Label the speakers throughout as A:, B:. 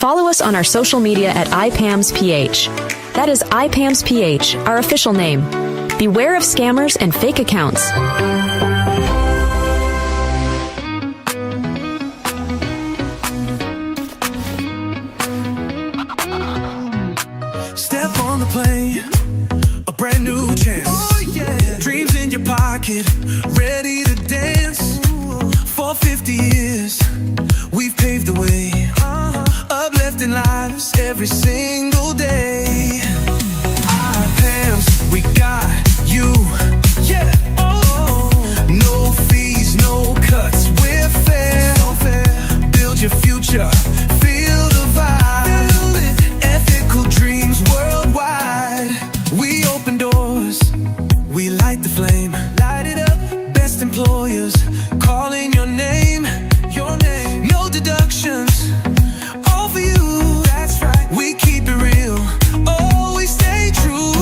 A: Follow us on our social media at IPAMSPH. That is IPAMSPH, our official name. Beware of scammers and fake accounts.
B: Step on the plane, a brand new chance. Oh, yeah. Dreams in your pocket, ready to dance. For 50 years, we've paved the way, uplifting lives every single day. IPAMS, we got you. Yeah. Oh, no fees, no cuts, we're fair. So fair. Build your future, feel the vibe. Ethical dreams worldwide. We open doors, we light the flame. Light it up, best employers calling your name. Your name. No deductions, all for you. That's right. We keep it real, always stay true.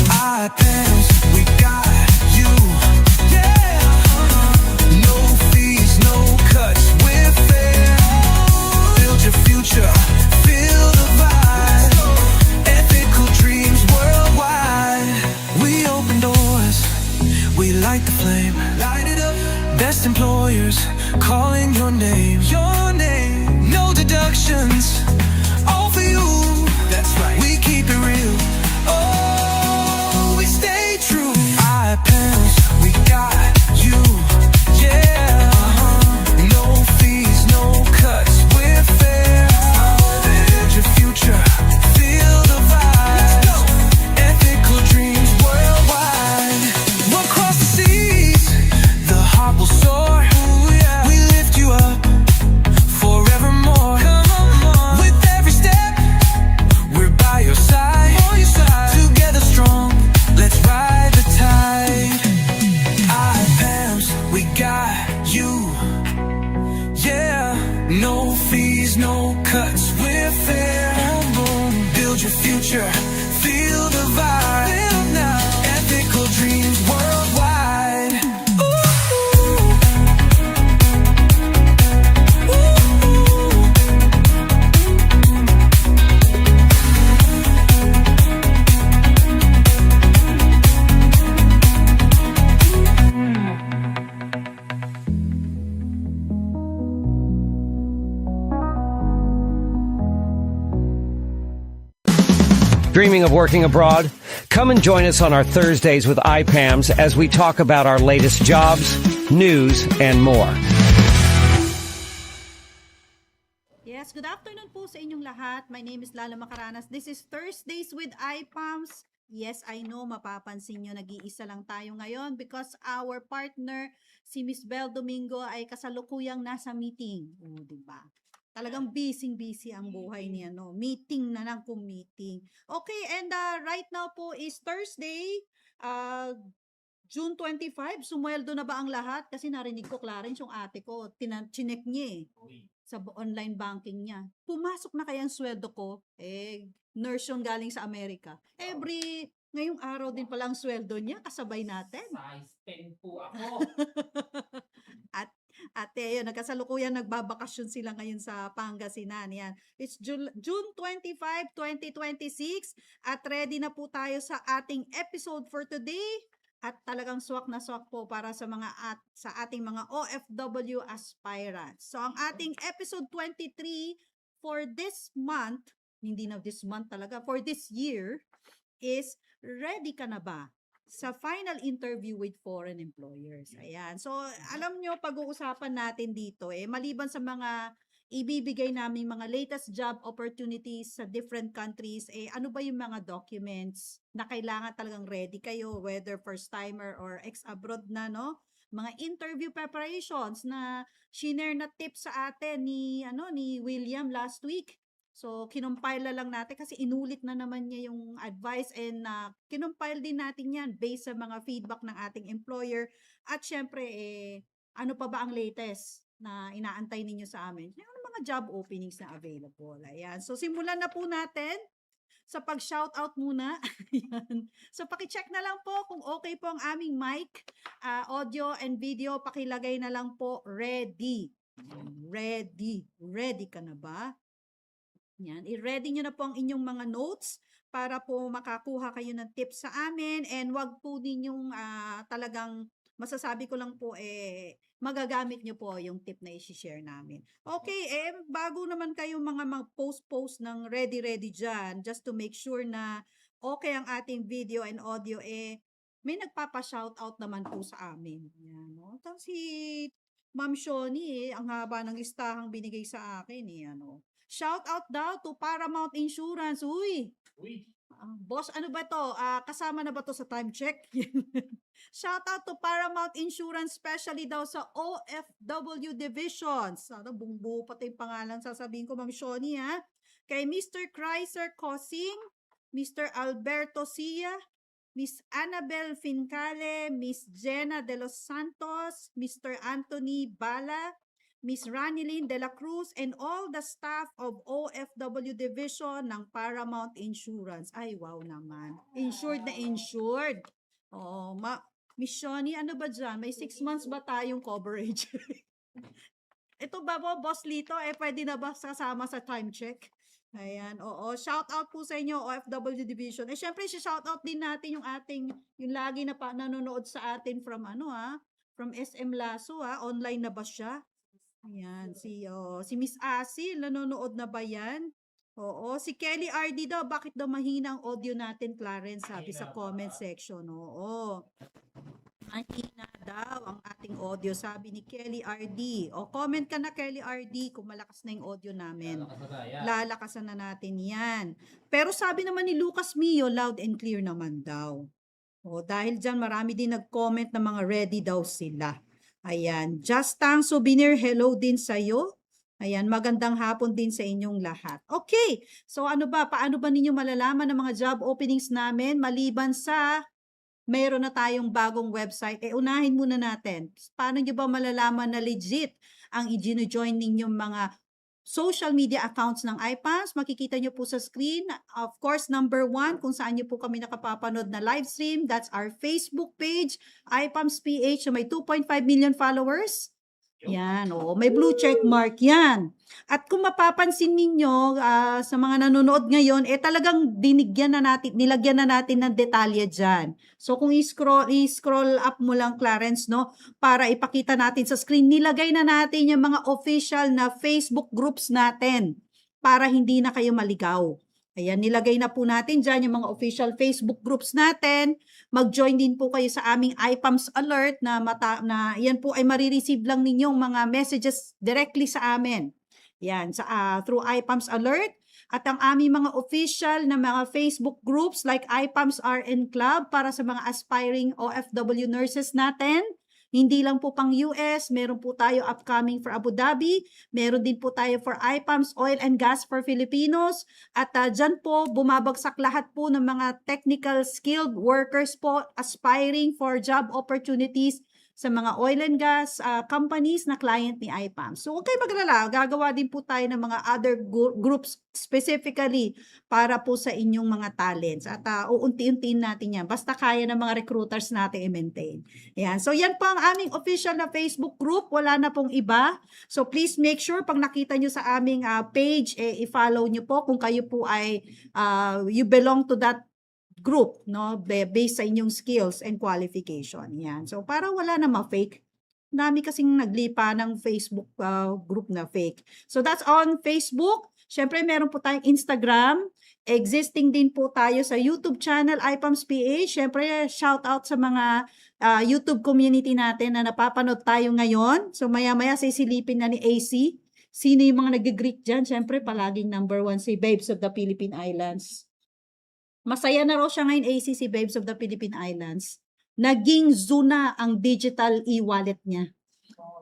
B: IPAMS, we got you. Yeah. No fees, no cuts, we're fair. Build your future, feel the vibe. Ethical dreams worldwide. We open doors, we light the flame. Light it up, best employers calling your name. Your name. No deductions, all for you. That's right. We keep it real, oh, we stay true. IPAMS, we got you. Yeah. No fees, no cuts, we're fair. Build your future, feel the vibe. Ethical dreams worldwide. We'll cross the seas, the heart will soar. We lift you up forevermore. With every step, we're by your side. Together strong, let's ride the tide. IPAMS, we got you. Yeah, no fees, no cuts, we're fair. Build your future, feel the vibe. Ethical dreams worldwide.
C: Dreaming of working abroad? Come and join us on our Thursdays with IPAMS as we talk about our latest jobs, news, and more.
D: Yes, good afternoon po sa inyong lahat. My name is Lala Macaranas. This is Thursdays with IPAMS. Yes, I know, mapapansin nyo, nag-iisa lang tayo ngayon because our partner, si Miss Bel Domingo, ay kasalukuyang nasa meeting. O, diba? Talagang busy ang buhay niya, no? Meeting na lang kung meeting. Okay, and right now po is Thursday, June 25. Sumweldo na ba ang lahat? Kasi narinig ko, Clarence, yung ate ko, chinek niya sa online banking niya. Pumasok na kaya ang sweldo ko? Nurse yung galing sa Amerika. Ngayong araw din pala ang sweldo niya, kasabay natin.
E: Size 10 po ako.
D: Ate, yun, nagkasalukuyan, nagbabakasyon sila ngayon sa Pangasinan. Yan. It's June 25, 2026 at ready na po tayo sa ating episode for today. At talagang swak na swak po para sa sa ating mga OFW aspirants. So ang ating episode 23 for this month, hindi na this month talaga, for this year is ready ka na ba sa final interview with foreign employers? Ayan. So alam nyo, pag-uusapan natin dito maliban sa mga ibibigay namin mga latest job opportunities sa different countries, ano ba yung mga documents na kailangan talagang ready kayo, whether first timer or ex-abroad na, no? Mga interview preparations na shinare na tips sa atin ni William last week. So, kinumpile na lang natin kasi inulit na naman niya yung advice and kinumpile din natin yan based sa mga feedback ng ating employer. At syempre, ano pa ba ang latest na inaantay ninyo sa amin? Yung mga job openings na available. Ayan. So, simulan na po natin sa pag-shoutout muna. Ayan. So, pakicheck na lang po kung okay po ang aming mic, audio and video. Pakilagay na lang po ready. Ready. Ready ka na ba? Yan, i-ready nyo na po ang inyong mga notes para po makakuha kayo ng tips sa amin, and wag po ninyong talagang masasabi ko lang po magagamit nyo po yung tip na i-share namin. Okay, bago naman kayo mga mag-post ng ready dyan, just to make sure na okay ang ating video and audio, may nagpapa-shoutout naman po sa amin. Yan, no? Tapos si Ma'am Shoni, ang haba ng listahang binigay sa akin, ano. Shout out daw to Paramount Insurance. Uy,
E: Uy,
D: boss, ano ba to? Kasama na ba to sa time check? Shout out to Paramount Insurance, especially daw sa OFW divisions. Ano, bungbuo pati yung pangalan sasabihin ko, Ma'am Shoni, ha? Kay Mr. Chrysler Cosing, Mr. Alberto Sia, Miss Annabel Fincale, Miss Jenna de los Santos, Mr. Anthony Bala, Miss Ranilyn de la Cruz, and all the staff of OFW Division ng Paramount Insurance. Ay, wow naman. Insured na insured. Oo, Miss Shoni, ano ba dyan? May 6 months ba tayong coverage? Ito ba po, Boss Lito, pwede na ba kasama sa time check? Ayan, oo. Shout out po sa inyo, OFW Division. Syempre, shout out din natin yung lagi na nanonood sa atin from from SM Lasso, online na ba siya? Ayan, si Miss Asil, nanonood na ba yan? Oo, si Kelly RD daw, bakit daw mahina ang audio natin, Clarence, sabi sa comment section. Oo. Mahina daw ang ating audio, sabi ni Kelly RD. O, comment ka na, Kelly RD, kung malakas na yung audio namin. Lalakasan na natin yan. Pero sabi naman ni Lucas Mio, loud and clear naman daw. O, dahil dyan, marami din nag-comment na mga ready daw sila. Ayan, Justang Souvenir, hello din sa'yo. Ayan, magandang hapon din sa inyong lahat. Okay, so paano ba ninyo malalaman ng mga job openings namin maliban sa mayroon na tayong bagong website? Unahin muna natin. Paano nyo ba malalaman na legit ang i-join ninyong mga social media accounts ng IPAMS? Makikita nyo po sa screen. Of course, number 1, kung saan nyo po kami nakapapanood na live stream, that's our Facebook page, IPAMS PH, na may 2.5 million followers. Yan, may blue check mark yan. At kung mapapansin ninyo sa mga nanonood ngayon, talagang nilagyan na natin ng detalye dyan. So kung i-scroll up mo lang, Clarence, no, para ipakita natin sa screen, nilagay na natin yung mga official na Facebook groups natin para hindi na kayo maligaw. Ayan, nilagay na po natin dyan yung mga official Facebook groups natin. Mag-join din po kayo sa aming IPAMS alert na yan po ay marireceive lang ninyong mga messages directly sa amin. Yan, through IPAMS alert. At ang aming mga official na mga Facebook groups like IPAMS RN Club para sa mga aspiring OFW nurses natin. Hindi lang po pang US, meron po tayo upcoming for Abu Dhabi, meron din po tayo for IPAMS, Oil and Gas for Filipinos, at dyan po bumabagsak lahat po ng mga technical skilled workers po aspiring for job opportunities sa mga oil and gas companies na client ni IPAMS. So, huwag kayo maglala, gagawa din po tayo ng mga other groups specifically para po sa inyong mga talents. At uunti-untiin natin yan. Basta kaya ng mga recruiters natin i-maintain. Yan. So, yan po ang aming official na Facebook group. Wala na pong iba. So, please make sure pag nakita nyo sa aming page, i-follow nyo po kung kayo po ay you belong to that group, no, based sa inyong skills and qualification. Yan. So, para wala na ma-fake. Dami kasing naglipa ng Facebook group na fake. So, that's on Facebook. Siyempre, meron po tayong Instagram. Existing din po tayo sa YouTube channel, IPAMS PH. Siyempre, shout out sa mga YouTube community natin na napapanood tayo ngayon. So, maya-maya sisilipin na ni AC. Sino yung mga nag-greet dyan? Siyempre, palaging number 1 si Babes of the Philippine Islands. Masaya na raw siya ngayon, ACC Babes of the Philippine Islands. Naging zoo na ang digital e-wallet niya.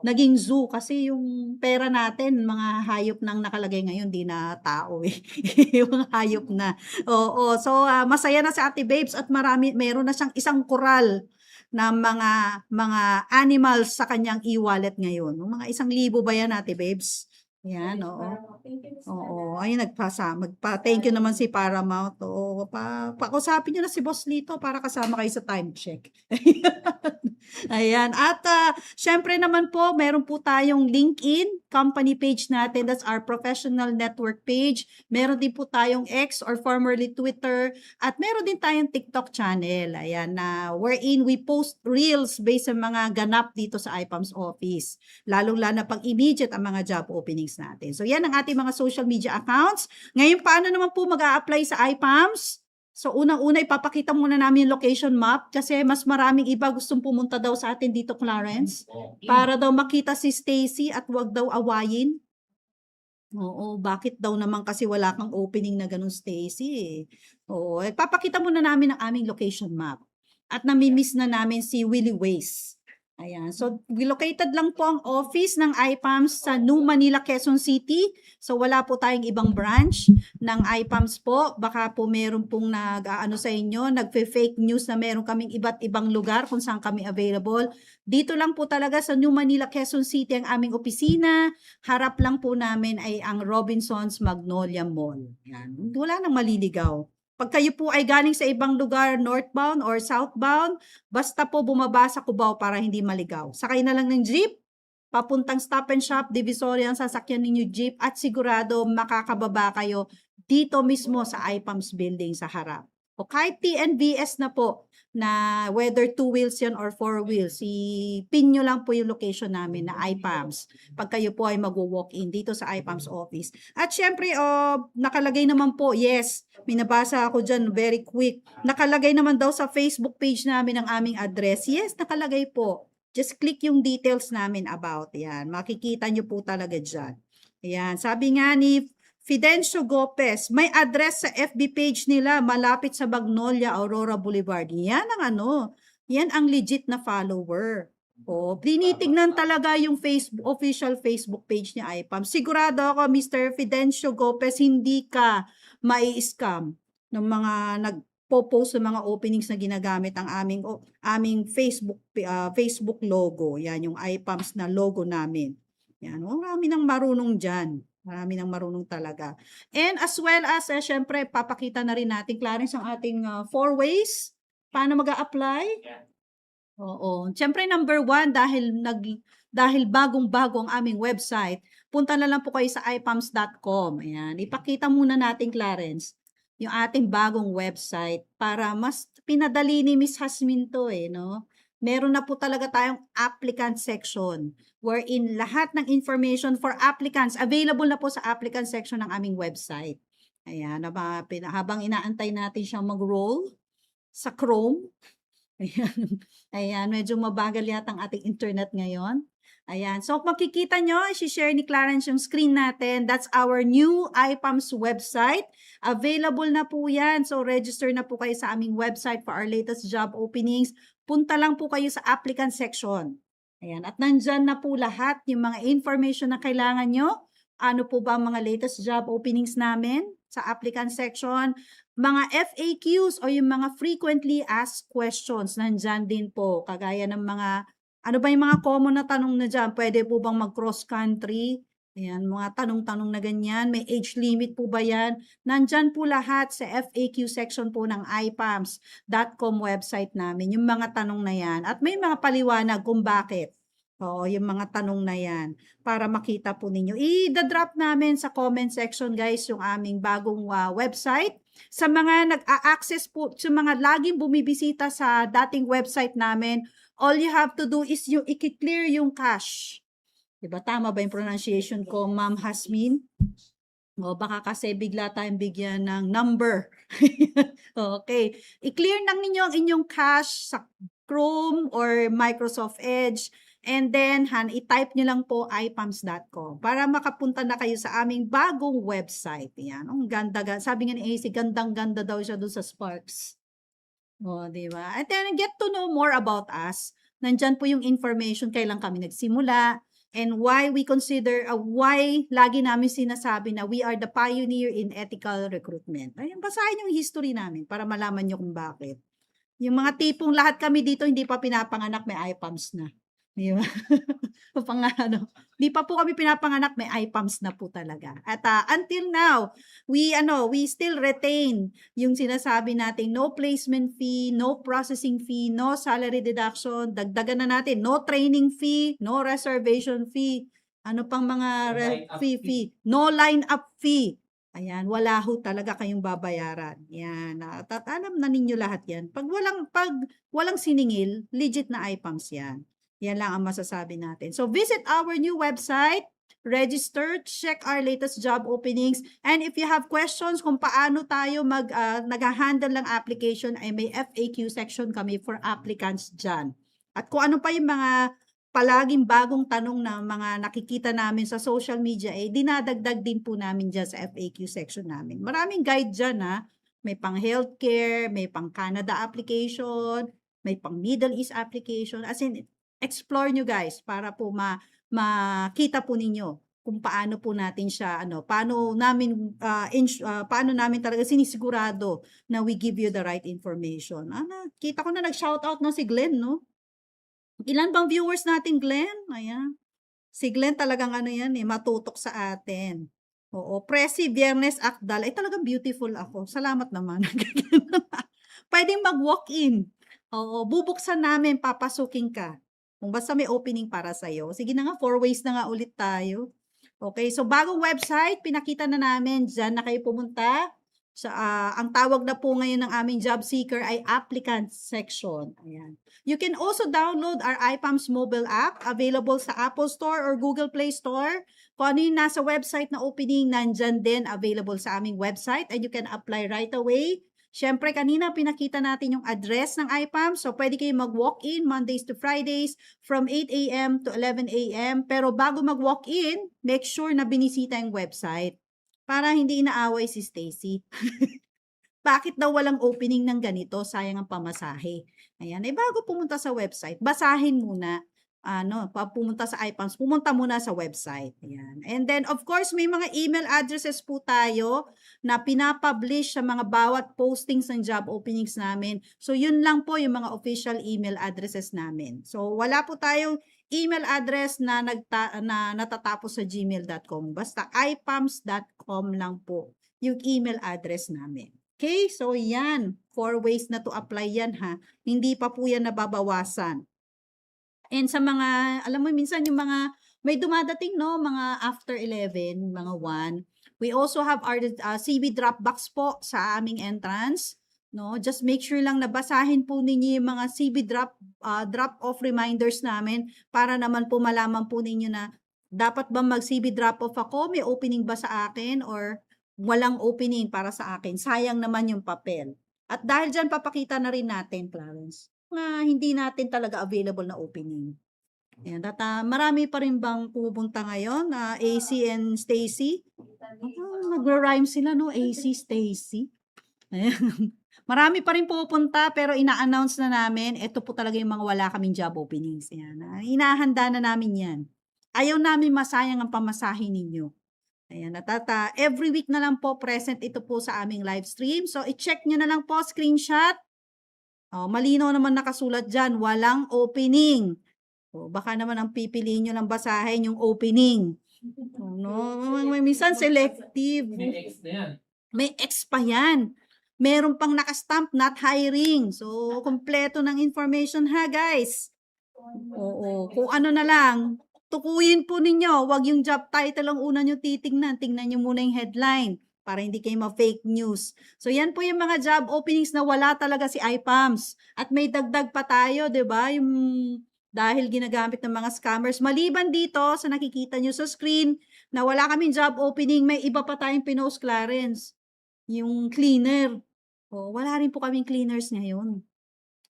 D: Naging zoo kasi yung pera natin, mga hayop nang nakalagay ngayon, di na tao eh. Yung hayop na. Oo, so masaya na si Ate Babes at meron na siyang isang koral na mga animals sa kanyang e-wallet ngayon. Mga 1,000 ba yan, Ate Babes? Yan, oo. Oo, ayun, magpa-thank you naman si Paramount. Oo, pakusapin nyo na si Boss Lito para kasama kayo sa time check. Ayan. At syempre naman po, meron po tayong LinkedIn, company page natin. That's our professional network page. Meron din po tayong X or formerly Twitter. At meron din tayong TikTok channel. Ayan, na wherein we post reels based sa mga ganap dito sa IPAMS office. Lalong-lalo na pag immediate ang mga job openings natin. So yan ang ating mga social media accounts. Ngayon, paano naman po mag-a-apply sa IPAMS? So, unang-una, ipapakita muna namin yung location map kasi mas maraming iba gustong pumunta daw sa atin dito, Clarence. Para daw makita si Stacy at wag daw awayin. Oo, bakit daw naman kasi wala kang opening na ganun, Stacy eh. Oo, ipapakita muna namin ang aming location map. At namimiss na namin si Willie Ways. Ayan. So, located lang po ang office ng IPAMS sa New Manila, Quezon City. So, wala po tayong ibang branch ng IPAMS po. Baka po meron pong sa inyo, nagfe-fake news na meron kaming iba't ibang lugar kung saan kami available. Dito lang po talaga sa New Manila, Quezon City ang aming opisina. Harap lang po namin ay ang Robinsons Magnolia Mall. Yan. Wala nang maliligaw. Pag kayo po ay galing sa ibang lugar, northbound or southbound, basta po bumaba sa Cubao para hindi maligaw. Sakay na lang ng jeep, papuntang Stop and Shop, Divisoria ang sasakyan ninyo jeep at sigurado makakababa kayo dito mismo sa IPAMS building sa harap. O kahit TNVS na po, na whether 2 wheels yan or 4 wheels, pin nyo lang po yung location namin na IPAMS pag kayo po ay mag-walk-in dito sa IPAMS office. At syempre, nakalagay naman po, yes, minabasa ako dyan very quick. Nakalagay naman daw sa Facebook page namin ang aming address. Yes, nakalagay po. Just click yung details namin about yan. Makikita nyo po talaga dyan. Ayan, sabi nga ni Fidencio Gopez, may address sa FB page nila malapit sa Magnolia, Aurora Boulevard. Yan ang yan ang legit na follower. O, tinitignan talaga yung official Facebook page ni IPAM. Sigurado ako, Mr. Fidencio Gopez, hindi ka mai-scam ng mga nagpo-post ng mga openings na ginagamit ang aming Facebook logo. Yan, yung IPAMS na logo namin. Yan, marami nang marunong dyan. Marami nang marunong talaga. And as well as, syempre, papakita na rin natin, Clarence, ang ating 4 ways paano mag-a-apply. Oo. Syempre, number 1, dahil bagong-bago ang aming website, punta na lang po kayo sa ipams.com. Ayan. Ipakita muna natin, Clarence, yung ating bagong website para mas pinadali ni Miss Hasmin to no? Meron na po talaga tayong applicant section wherein lahat ng information for applicants available na po sa applicant section ng aming website. Ayan, habang inaantay natin siyang mag-roll sa Chrome. Ayan, medyo mabagal yata ang ating internet ngayon. Ayan, so makikita nyo, i-share ni Clarence yung screen natin. That's our new IPAMS website. Available na po yan. So register na po kayo sa aming website for our latest job openings. Punta lang po kayo sa applicant section. Ayan, at nandyan na po lahat yung mga information na kailangan nyo. Ano po ba ang mga latest job openings namin sa applicant section? Mga FAQs o yung mga frequently asked questions, nandyan din po. Kagaya ng mga, ano ba yung mga common na tanong na dyan? Pwede po bang mag-cross country? Ayan, mga tanong-tanong na ganyan. May age limit po ba yan? Nandyan po lahat sa FAQ section po ng ipams.com website namin. Yung mga tanong na yan. At may mga paliwanag kung bakit. Oo, yung mga tanong na yan. Para makita po ninyo. I-drop namin sa comment section, guys, yung aming bagong website. Sa mga nag-a-access po, sa mga laging bumibisita sa dating website namin, all you have to do is yung i-clear yung cache. Diba? Tama ba yung pronunciation ko, Ma'am Hasmin? O baka kasi bigla tayong bigyan ng number. Okay. I-clear lang ninyo ang inyong cache sa Chrome or Microsoft Edge. And then, i-type nyo lang po ipams.com para makapunta na kayo sa aming bagong website. Yan. Ang ganda. Sabi nga ni AC, gandang-ganda daw siya doon sa Sparks. O, diba? And then, get to know more about us. Nandyan po yung information kailan kami nagsimula. And why we consider, why lagi namin sinasabi na we are the pioneer in ethical recruitment. Ayun, basahin yung history namin para malaman nyo kung bakit. Yung mga tipong lahat kami dito hindi pa pinapanganak, may IPAMS na. Di ba? Di pa po kami pinapanganak, may IPAMS na po talaga. At until now, we still retain yung sinasabi nating no placement fee, no processing fee, no salary deduction, dagdagan na natin, no training fee, no reservation fee, ano pang mga
E: Line-up
D: fee, no line-up fee. Ayan, wala ho talaga kayong babayaran. Yan, at alam na ninyo lahat yan. Pag walang siningil, legit na IPAMS yan. Yan lang ang masasabi natin. So visit our new website, register, check our latest job openings, and if you have questions kung paano tayo nag-handle ng application, ay may FAQ section kami for applicants dyan. At kung ano pa yung mga palaging bagong tanong na mga nakikita namin sa social media, dinadagdag din po namin dyan sa FAQ section namin. Maraming guide dyan ha. May pang healthcare, may pang Canada application, may pang Middle East application. As in, explore nyo guys para po makita po ninyo kung paano po natin siya, paano namin talaga sinisigurado na we give you the right information. Kita ko na nag-shoutout no si Glenn, no? Ilan bang viewers natin, Glenn? Ayan. Si Glenn talagang yan matutok sa atin. Oo, Presi Viernes Akdal. Ay talagang beautiful ako. Salamat naman. Pwedeng mag-walk-in. Oo, bubuksan namin, papasukin ka. Kung basta may opening para sa'yo. Sige na nga, 4 ways na nga ulit tayo. Okay, so bagong website, pinakita na namin. Diyan na kayo pumunta. Ang tawag na po ngayon ng aming job seeker ay applicant section. Ayan. You can also download our IPAMS mobile app, available sa Apple Store or Google Play Store. Kung ano yung nasa website na opening, nandyan din, available sa aming website, and you can apply right away. Siyempre, kanina pinakita natin yung address ng IPAM. So, pwede kayo mag-walk-in Mondays to Fridays from 8 a.m. to 11 a.m. Pero bago mag-walk-in, make sure na binisita yung website para hindi inaaway si Stacy. Bakit daw walang opening ng ganito? Sayang ang pamasahe. Ayan, bago pumunta sa website, basahin muna. Pumunta sa IPAMS, pumunta muna sa website. Ayan. And then, of course, may mga email addresses po tayo na pinapublish sa mga bawat postings ng job openings namin. So, yun lang po yung mga official email addresses namin. So, wala po tayong email address na natatapos sa gmail.com. Basta ipams.com lang po yung email address namin. Okay? So, yan. 4 ways na to apply yan ha. Hindi pa po yan nababawasan. And sa mga, alam mo, minsan yung mga, may dumadating, no? Mga after 11, mga 1. We also have our CV drop box po sa aming entrance. No? Just make sure lang na basahin po ninyo yung mga CV drop-off reminders namin para naman po malaman po ninyo na dapat ba mag-CV drop-off ako? May opening ba sa akin? Or walang opening para sa akin? Sayang naman yung papel. At dahil dyan, papakita na rin natin, Clarence, na hindi natin talaga available na opening. Ayan, marami pa rin bang pupunta ngayon na AC and Stacy? Nag-rhyme sila, no? AC, Stacy. Ayan. Marami pa rin pupunta pero ina-announce na namin, ito po talaga yung mga wala kaming job openings. Ayan, inahanda na namin yan. Ayaw namin masayang ang pamasahe ninyo. Ayan, every week na lang po present ito po sa aming live stream. So, i-check nyo na lang po, screenshot. Malinaw naman nakasulat dyan, walang opening. Baka naman ang pipiliin nyo lang basahin yung opening. Minsan selective.
E: May X na yan.
D: May X pa yan. Meron pang nakastamp, not hiring. So, kompleto ng information ha, guys. Oo, kung ano na lang, tukuyin po ninyo. Huwag yung job title ang una nyo titingnan. Tingnan nyo muna yung headline para hindi kayo ma-fake news. So, yan po yung mga job openings na wala talaga si IPAMS. At may dagdag pa tayo, di ba? Yung dahil ginagamit ng mga scammers. Maliban dito sa nakikita nyo sa screen na wala kaming job opening, may iba pa tayong pinost, Clarence. Yung cleaner. Wala rin po kaming cleaners ngayon.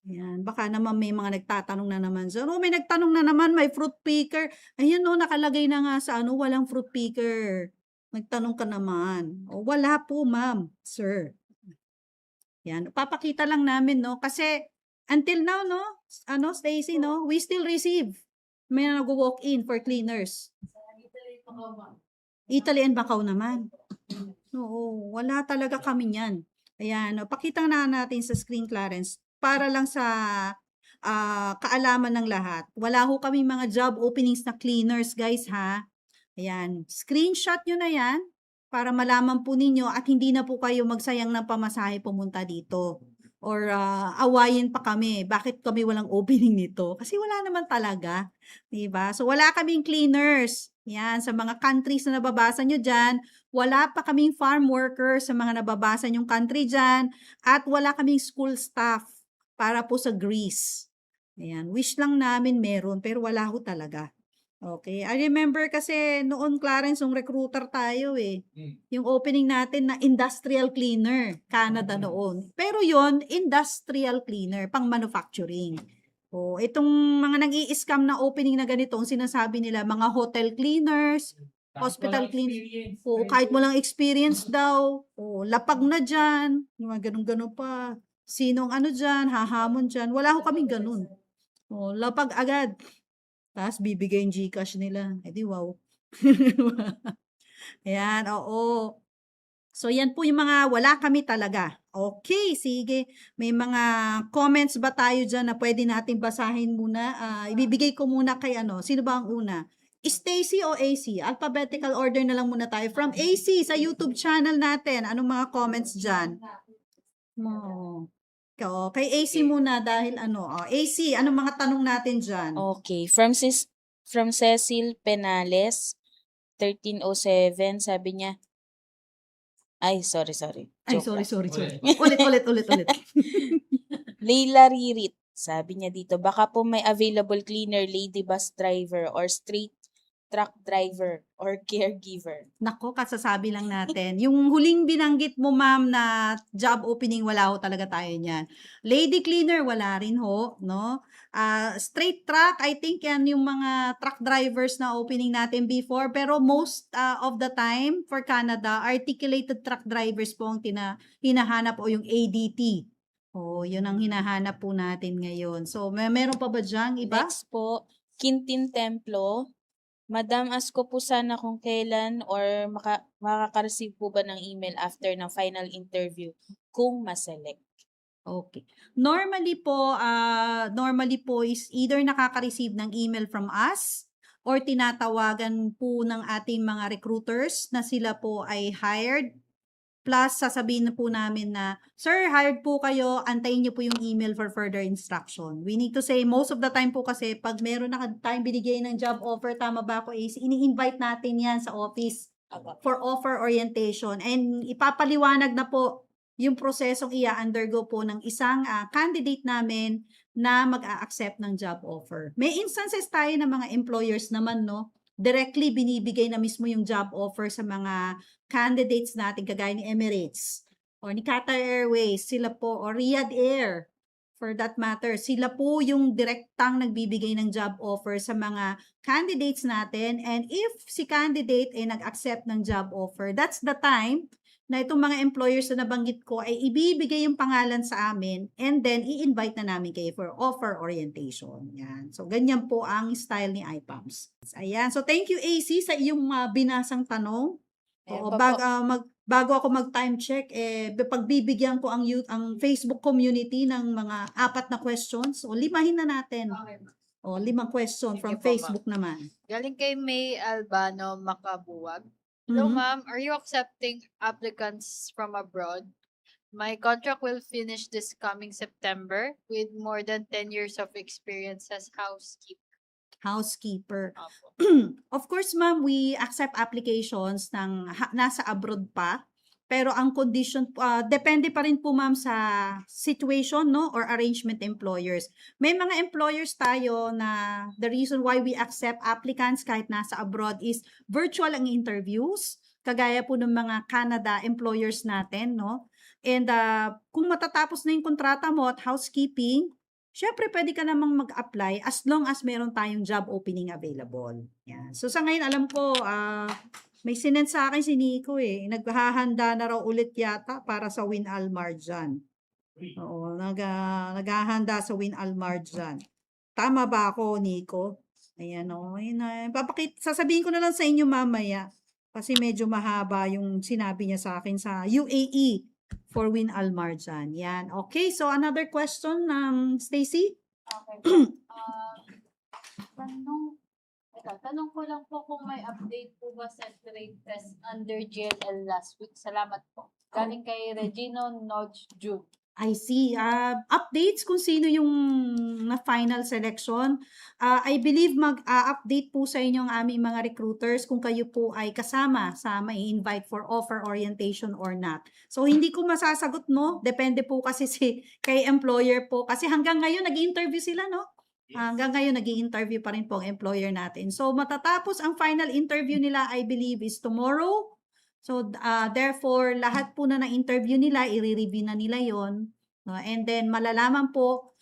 D: Ayan, baka naman may mga nagtatanong na naman. So, may nagtanong na naman, may fruit picker. Ayun, nakalagay na nga sa walang fruit picker. Nagtanong ka naman. Wala po, ma'am, sir. Yan, papakita lang namin, no? Kasi, until now, no? Stacy, no? We still receive. May nag-walk in for cleaners. Italy and Macau naman. Oo, wala talaga kami yan. Ayan, pakita na natin sa screen, Clarence, para lang sa kaalaman ng lahat. Wala ho kaming mga job openings na cleaners, guys, ha? Ayan, screenshot nyo na yan para malaman po ninyo at hindi na po kayo magsayang ng pamasahe pumunta dito. Or awayin pa kami, bakit kami walang opening nito? Kasi wala naman talaga, diba? So wala kaming cleaners. Yan, sa mga countries na nababasa nyo dyan, wala pa kaming farm workers sa mga nababasa nyong country dyan, at wala kaming school staff para po sa Greece. Ayan, wish lang namin meron, pero wala ho talaga. Okay, I remember kasi noon, Clarence, yung recruiter tayo eh. Yung opening natin na industrial cleaner, Canada noon. Pero yon industrial cleaner, pang manufacturing. O, itong mga nag-i-scam na opening na ganito, ang sinasabi nila, mga hotel cleaners, hospital cleaners. O, kahit walang experience daw. O, lapag na dyan. Yung mga ganun-ganun pa. Sinong ano dyan, hahamon dyan. Wala ho kaming ganun. O, lapag agad. Tapos bibigay yung GCash nila. Eh di wow. Ayan, oo. So yan po yung mga wala kami talaga. Okay, sige. May mga comments ba tayo dyan na pwede natin basahin muna? Ibibigay ko muna kay ano. Sino ba ang una? Stacy o AC? Alphabetical order na lang muna tayo. From AC sa YouTube channel natin. Anong mga comments dyan? No. Kay AC muna dahil ano. AC, anong mga tanong natin dyan?
F: Okay, from Cecil Penales, 1307, sabi niya, ay, sorry.
D: Ay,
F: Joke
D: sorry.
F: lang.
D: Ulit.
F: Leila Ririt, sabi niya dito, baka po may available cleaner, lady bus driver, or straight truck driver, or caregiver.
D: Nako, kasasabi lang natin. Yung huling binanggit mo, ma'am, na job opening, wala ho talaga tayo niyan. Lady cleaner, wala rin ho, no? Straight truck, I think yan yung mga truck drivers na opening natin before. Pero most of the time, for Canada, articulated truck drivers po ang hinahanap o yung ADT. Yun ang hinahanap po natin ngayon. So, meron pa ba dyan iba?
F: Next po, Quintin Templo, Madam, ask ko po sana kung kailan or makaka-receive po ba ng email after ng final interview kung ma-select.
D: Okay. Normally po is either nakaka-receive ng email from us or tinatawagan po ng ating mga recruiters na sila po ay hired. Plus, sasabihin na po namin na, sir, hired po kayo, antayin niyo po yung email for further instruction. We need to say, most of the time po kasi, pag meron na tayong binigay ng job offer, tama ba ako, AC, ini-invite natin yan sa office for offer orientation. And ipapaliwanag na po yung prosesong i-undergo po ng isang candidate namin na mag-a-accept ng job offer. May instances tayo ng mga employers naman, no? Directly binibigay na mismo yung job offer sa mga candidates natin, kagaya ni Emirates or ni Qatar Airways, sila po, or Riyadh Air for that matter, sila po yung direktang nagbibigay ng job offer sa mga candidates natin. And if si candidate ay nag-accept ng job offer, that's the time na itong mga employers na nabanggit ko ay ibibigay yung pangalan sa amin and then i-invite na namin kayo for offer orientation. Yan. So, ganyan po ang style ni IPAMS. Ayan. So, thank you, AC, sa iyong binasang tanong. Bago ako mag-time check, pagbibigyan ko ang Facebook community ng mga 4 na questions. O, limahin na natin. O, 5 question from Facebook naman.
G: Galing kay May Albano Makabuwag. Hello, ma'am. Are you accepting applicants from abroad? My contract will finish this coming September with more than 10 years of experience as housekeeper. Of course, ma'am, we accept applications ng nasa abroad pa. Pero ang condition, depende pa rin po, ma'am, sa situation, no, or arrangement employers. May mga employers tayo na the reason why we accept applicants kahit nasa abroad is virtual ang interviews, kagaya po ng mga Canada employers natin, no? And kung matatapos na yung kontrata mo at housekeeping, syempre pwede ka namang mag-apply as long as meron tayong job opening available. Yan. So sa ngayon, alam ko, may sinend sa akin si Nico naghahanda na raw ulit yata para sa Win Almar dyan. Oo, naghahanda sa Win Almar dyan. Tama ba ako, Nico? Ayan o. Sasabihin ko na lang sa inyo mamaya kasi medyo mahaba yung sinabi niya sa akin sa UAE for Win Almar dyan. Yan. Okay, so another question, Stacy?
H: Okay po. Tanong ko lang po kung may update po ba sa trade test under GLL last week. Salamat po. Galing kay Regino Nodge Jude.
G: I see. Updates kung sino yung na final selection. I believe mag-update po sa inyo ang aming mga recruiters kung kayo po ay kasama sa may invite for offer orientation or not. So, hindi ko masasagot, no? Depende po kasi kay employer po. Kasi hanggang ngayon, nag-interview sila, no? Hanggang ngayon, nag-i-interview pa rin po ang employer natin. So, matatapos ang final interview nila, I believe, is tomorrow. So, therefore, lahat po na na-interview nila, i-review na nila yon. No? And then, malalaman po,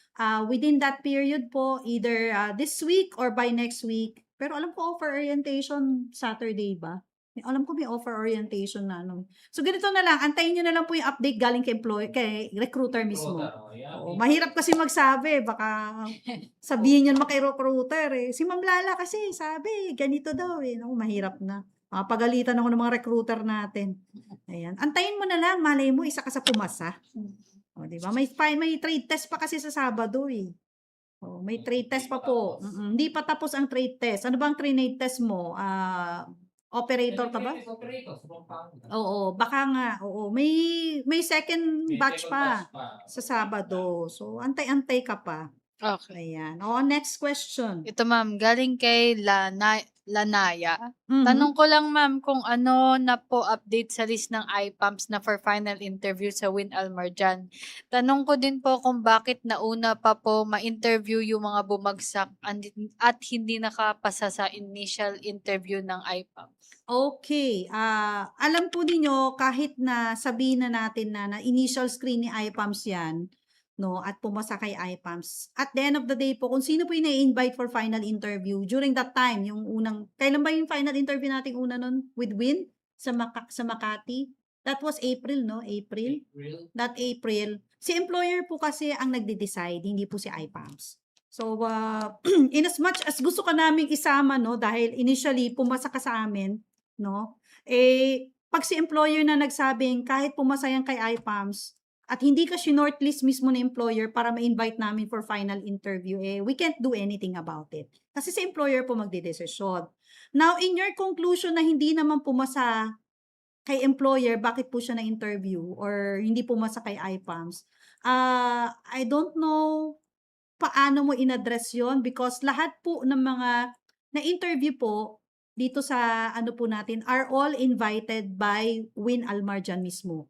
G: within that period po, either this week or by next week. Pero alam ko, offer orientation Saturday ba? Alam ko may offer orientation na. No? So, ganito na lang. Antayin nyo na lang po yung update galing kay recruiter mismo. Oo, mahirap kasi magsabi. Baka sabihin nyo naman kay recruiter. Eh. Si Ma'am Lala kasi sabi, ganito daw. Eh. No, mahirap na. Pagalitan ako ng mga recruiter natin. Ayan. Antayin mo na lang, malay mo, isa ka sa pumasa. O, di ba? May trade test pa kasi sa Sabado eh. O, may trade test pa po. Hindi pa tapos ang trade test. Ano ba ang trade test mo? Operator ka ba? Oo, baka nga. Oo, may second batch pa sa Sabado. So, antay-antay ka pa.
H: Okay.
G: Ayan. O, next question.
H: Ito ma'am, galing kay Lanaya.
G: Mhm.
H: Tanong ko lang ma'am kung ano na po update sa list ng IPAMS na for final interview sa Win Almarjan. Tanong ko din po kung bakit nauna pa po ma-interview yung mga bumagsak at hindi nakapasa sa initial interview ng IPAMS.
G: Okay. Alam po ninyo, kahit na sabihin na natin na initial screen ni IPAMS yan, no, at pumasa kay IPAMS. At the end of the day po, kung sino po yung na-invite for final interview, during that time, yung kailan ba yung final interview nating una nun with Win sa Makati? That was April, no? April? That April. Si employer po kasi ang nagde-decide, hindi po si IPAMS. So, in as much as gusto ka naming isama, no, dahil initially, pumasa ka sa amin, no, pag si employer na nagsabing kahit pumasa yan kay IPAMS, at hindi ka shortlist mismo ng employer para ma-invite namin for final interview, we can't do anything about it. Kasi si employer po magdedesisyon. Now, in your conclusion na hindi naman pumasa kay employer, bakit po siya na-interview or hindi pumasa kay IPAMS? I don't know paano mo in-address yon because lahat po ng mga na-interview po dito sa ano po natin are all invited by Win Almarjan mismo.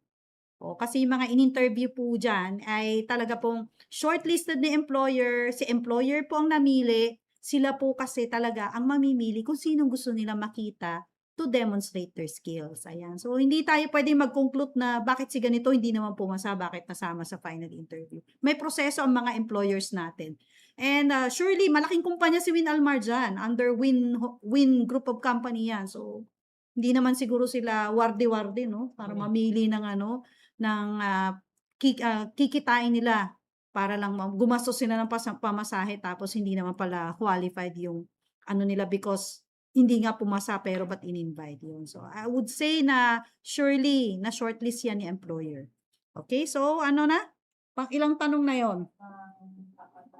G: O, kasi yung mga in-interview po dyan ay talaga pong shortlisted ni employer, si employer po ang namili, sila po kasi talaga ang mamimili kung sinong gusto nila makita to demonstrate their skills. Ayan. So, hindi tayo pwede mag-conclude na bakit si ganito hindi naman pumasa, bakit nasama sa final interview. May proseso ang mga employers natin. And surely, malaking kumpanya si Win Almarjan, under Win Group of Company yan. So, hindi naman siguro sila warde-warde, no? Para mamili ng kikitain nila para lang gumastos sila ng pamasahe tapos hindi naman pala qualified yung ano nila because hindi nga pumasa pero but in-invite yun. So, I would say na surely na shortlist yan ni employer. Okay, so ano na? Ilang tanong na yon?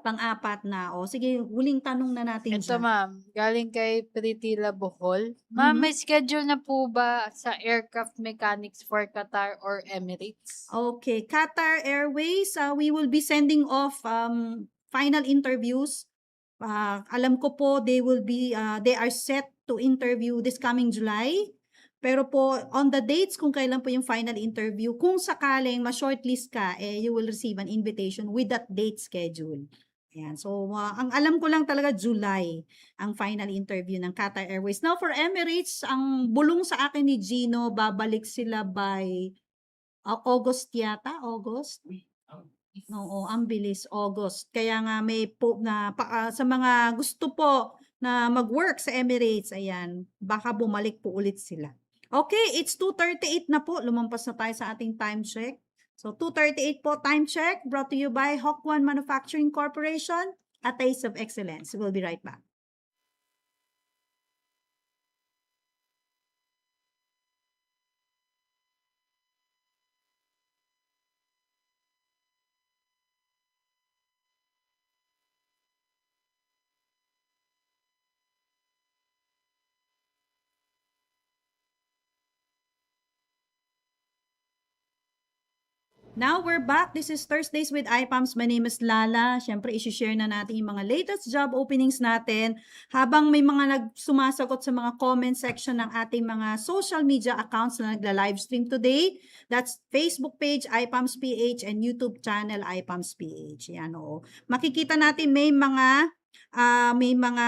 G: Pang-apat na. O, sige, huling tanong na natin
H: Ito
G: siya.
H: ma'am, galing kay Pritila Bohol. Ma'am, may schedule na po ba sa aircraft mechanics for Qatar or Emirates?
G: Okay, Qatar Airways, we will be sending off final interviews. Alam ko po they are set to interview this coming July. Pero po on the dates kung kailan po yung final interview, kung sakaling ma-shortlist ka, you will receive an invitation with that date schedule. Ayan. So, ang alam ko lang talaga July ang final interview ng Qatar Airways. Now, for Emirates, ang bulong sa akin ni Gino, babalik sila by August yata? August? Oo, ang bilis. August. Kaya nga may po na sa mga gusto po na mag-work sa Emirates, ayan, baka bumalik po ulit sila. Okay, it's 2:38 na po. Lumampas na tayo sa ating time check. So, 2:38 po, time check, brought to you by Hawk One Manufacturing Corporation, a taste of excellence. We'll be right back. Now we're back. This is Thursdays with iPams. My name is Lala. Siyempre, isi-share na natin yung mga latest job openings natin habang may mga sumasagot sa mga comment section ng ating mga social media accounts na nagla-livestream today. That's Facebook page iPams PH and YouTube channel iPams PH. Yan, oo. Makikita natin may mga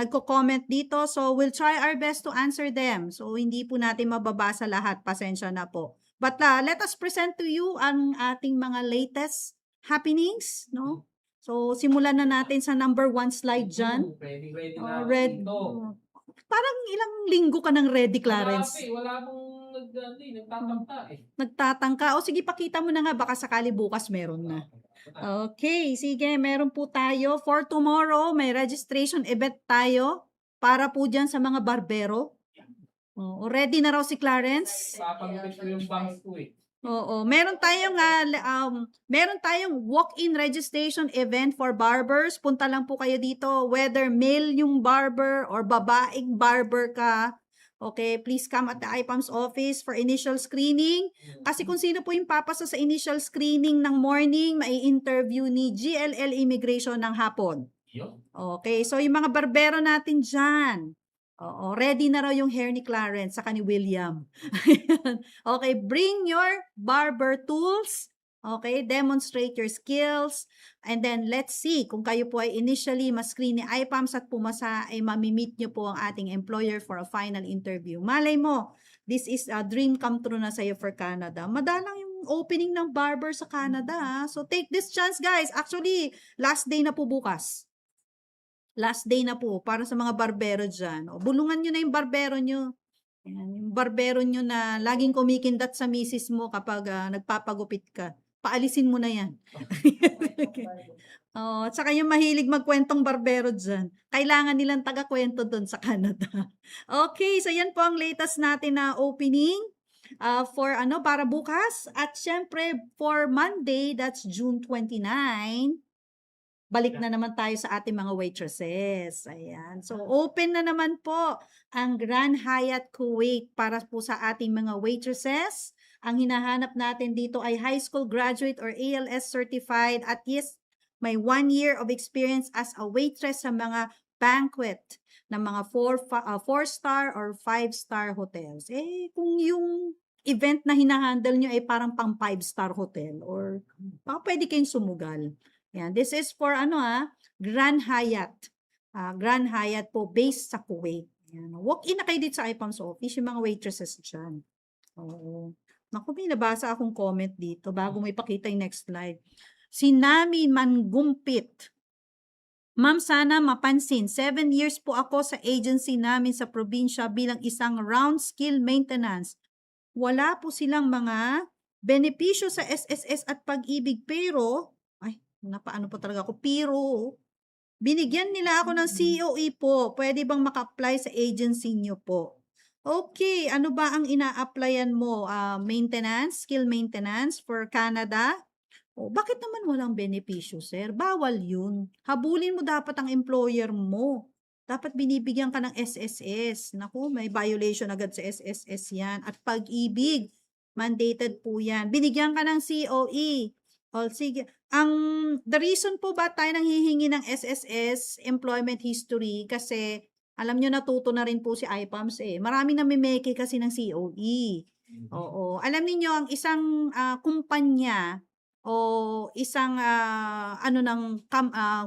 G: nagko-comment dito. So, we'll try our best to answer them. So, hindi po natin mababasa lahat. Pasensya na po. But let us present to you ang ating mga latest happenings, no? So, simulan na natin sa number 1 slide dyan.
E: Ready
G: Oh,
E: na
G: red.
E: dito.
G: Parang ilang linggo ka ng ready, Clarence?
E: Wala pong nagtatangka eh.
G: Nagtatangka. O sige, pakita mo na nga. Baka sakali bukas meron na. Okay, sige. Meron po tayo. For tomorrow, may registration event tayo para po dyan sa mga barbero. Oh, ready na raw si Clarence?
E: Papagupit ko yung bangs ko eh.
G: Oo, meron tayong walk-in registration event for barbers. Punta lang po kayo dito, whether male yung barber or babaeng barber ka. Okay, please come at the iPams office for initial screening. Kasi kung sino po yung papasa sa initial screening ng morning, mai-interview ni GLL Immigration ng hapon. Okay, so yung mga barbero natin dyan, oo, ready na raw yung hair ni Clarence saka ni William. Okay, bring your barber tools. Okay, demonstrate your skills. And then, let's see, kung kayo po ay initially ma-screen ni iPams at pumasa, ay mamimit nyo po ang ating employer for a final interview. Malay mo, this is a dream come true na sa'yo for Canada. Madalang yung opening ng barber sa Canada. So, take this chance, guys. Actually, last day na po bukas. Last day na po para sa mga barbero dyan. O, bulungan nyo na yung barbero nyo. Yan, yung barbero nyo na laging kumikindat sa misis mo kapag nagpapagupit ka. Paalisin mo na yan. At saka yung mahilig magkwentong barbero dyan. Kailangan nilang taga-kwento doon sa Canada. Okay, so yan po ang latest natin na opening for para bukas. At syempre for Monday, that's June 29. Balik na naman tayo sa ating mga waitresses. Ayan. So, open na naman po ang Grand Hyatt Kuwait para po sa ating mga waitresses. Ang hinahanap natin dito ay high school graduate or ALS certified at yes, may 1 year of experience as a waitress sa mga banquet ng mga 4-star or 5-star hotels. Eh, kung yung event na hinahandle nyo ay parang pang 5-star hotel or pwede kayong sumugal. Yan, this is for Grand Hyatt. Grand Hyatt po based sa Kuwait. Yan. Walk-in na kayo dito sa iPams office, yung mga waitresses dyan. Oo. Naku, may nabasa akong comment dito bago may pakita yung next slide. Si Nami Mangumpit. Ma'am, sana mapansin, 7 years po ako sa agency namin sa probinsya bilang isang round skill maintenance. Wala po silang mga benepisyo sa SSS at pag-ibig pero napaano po talaga ako, pero binigyan nila ako ng COE po. Pwede bang maka-apply sa agency nyo po? Okay, ano ba ang ina-applyan mo? Maintenance, skill maintenance for Canada? O, bakit naman walang benepisyo, sir? Bawal yun. Habulin mo dapat ang employer mo. Dapat binibigyan ka ng SSS. Naku, may violation agad sa SSS yan. At pag-ibig, mandated po yan. Binigyan ka ng COE. O, sige. The reason po ba tayo nanghihingi ng SSS, employment history, kasi alam nyo natuto na rin po si iPams eh. Maraming namimeke kasi ng COE. Oo. Alam niyo ang isang kumpanya o isang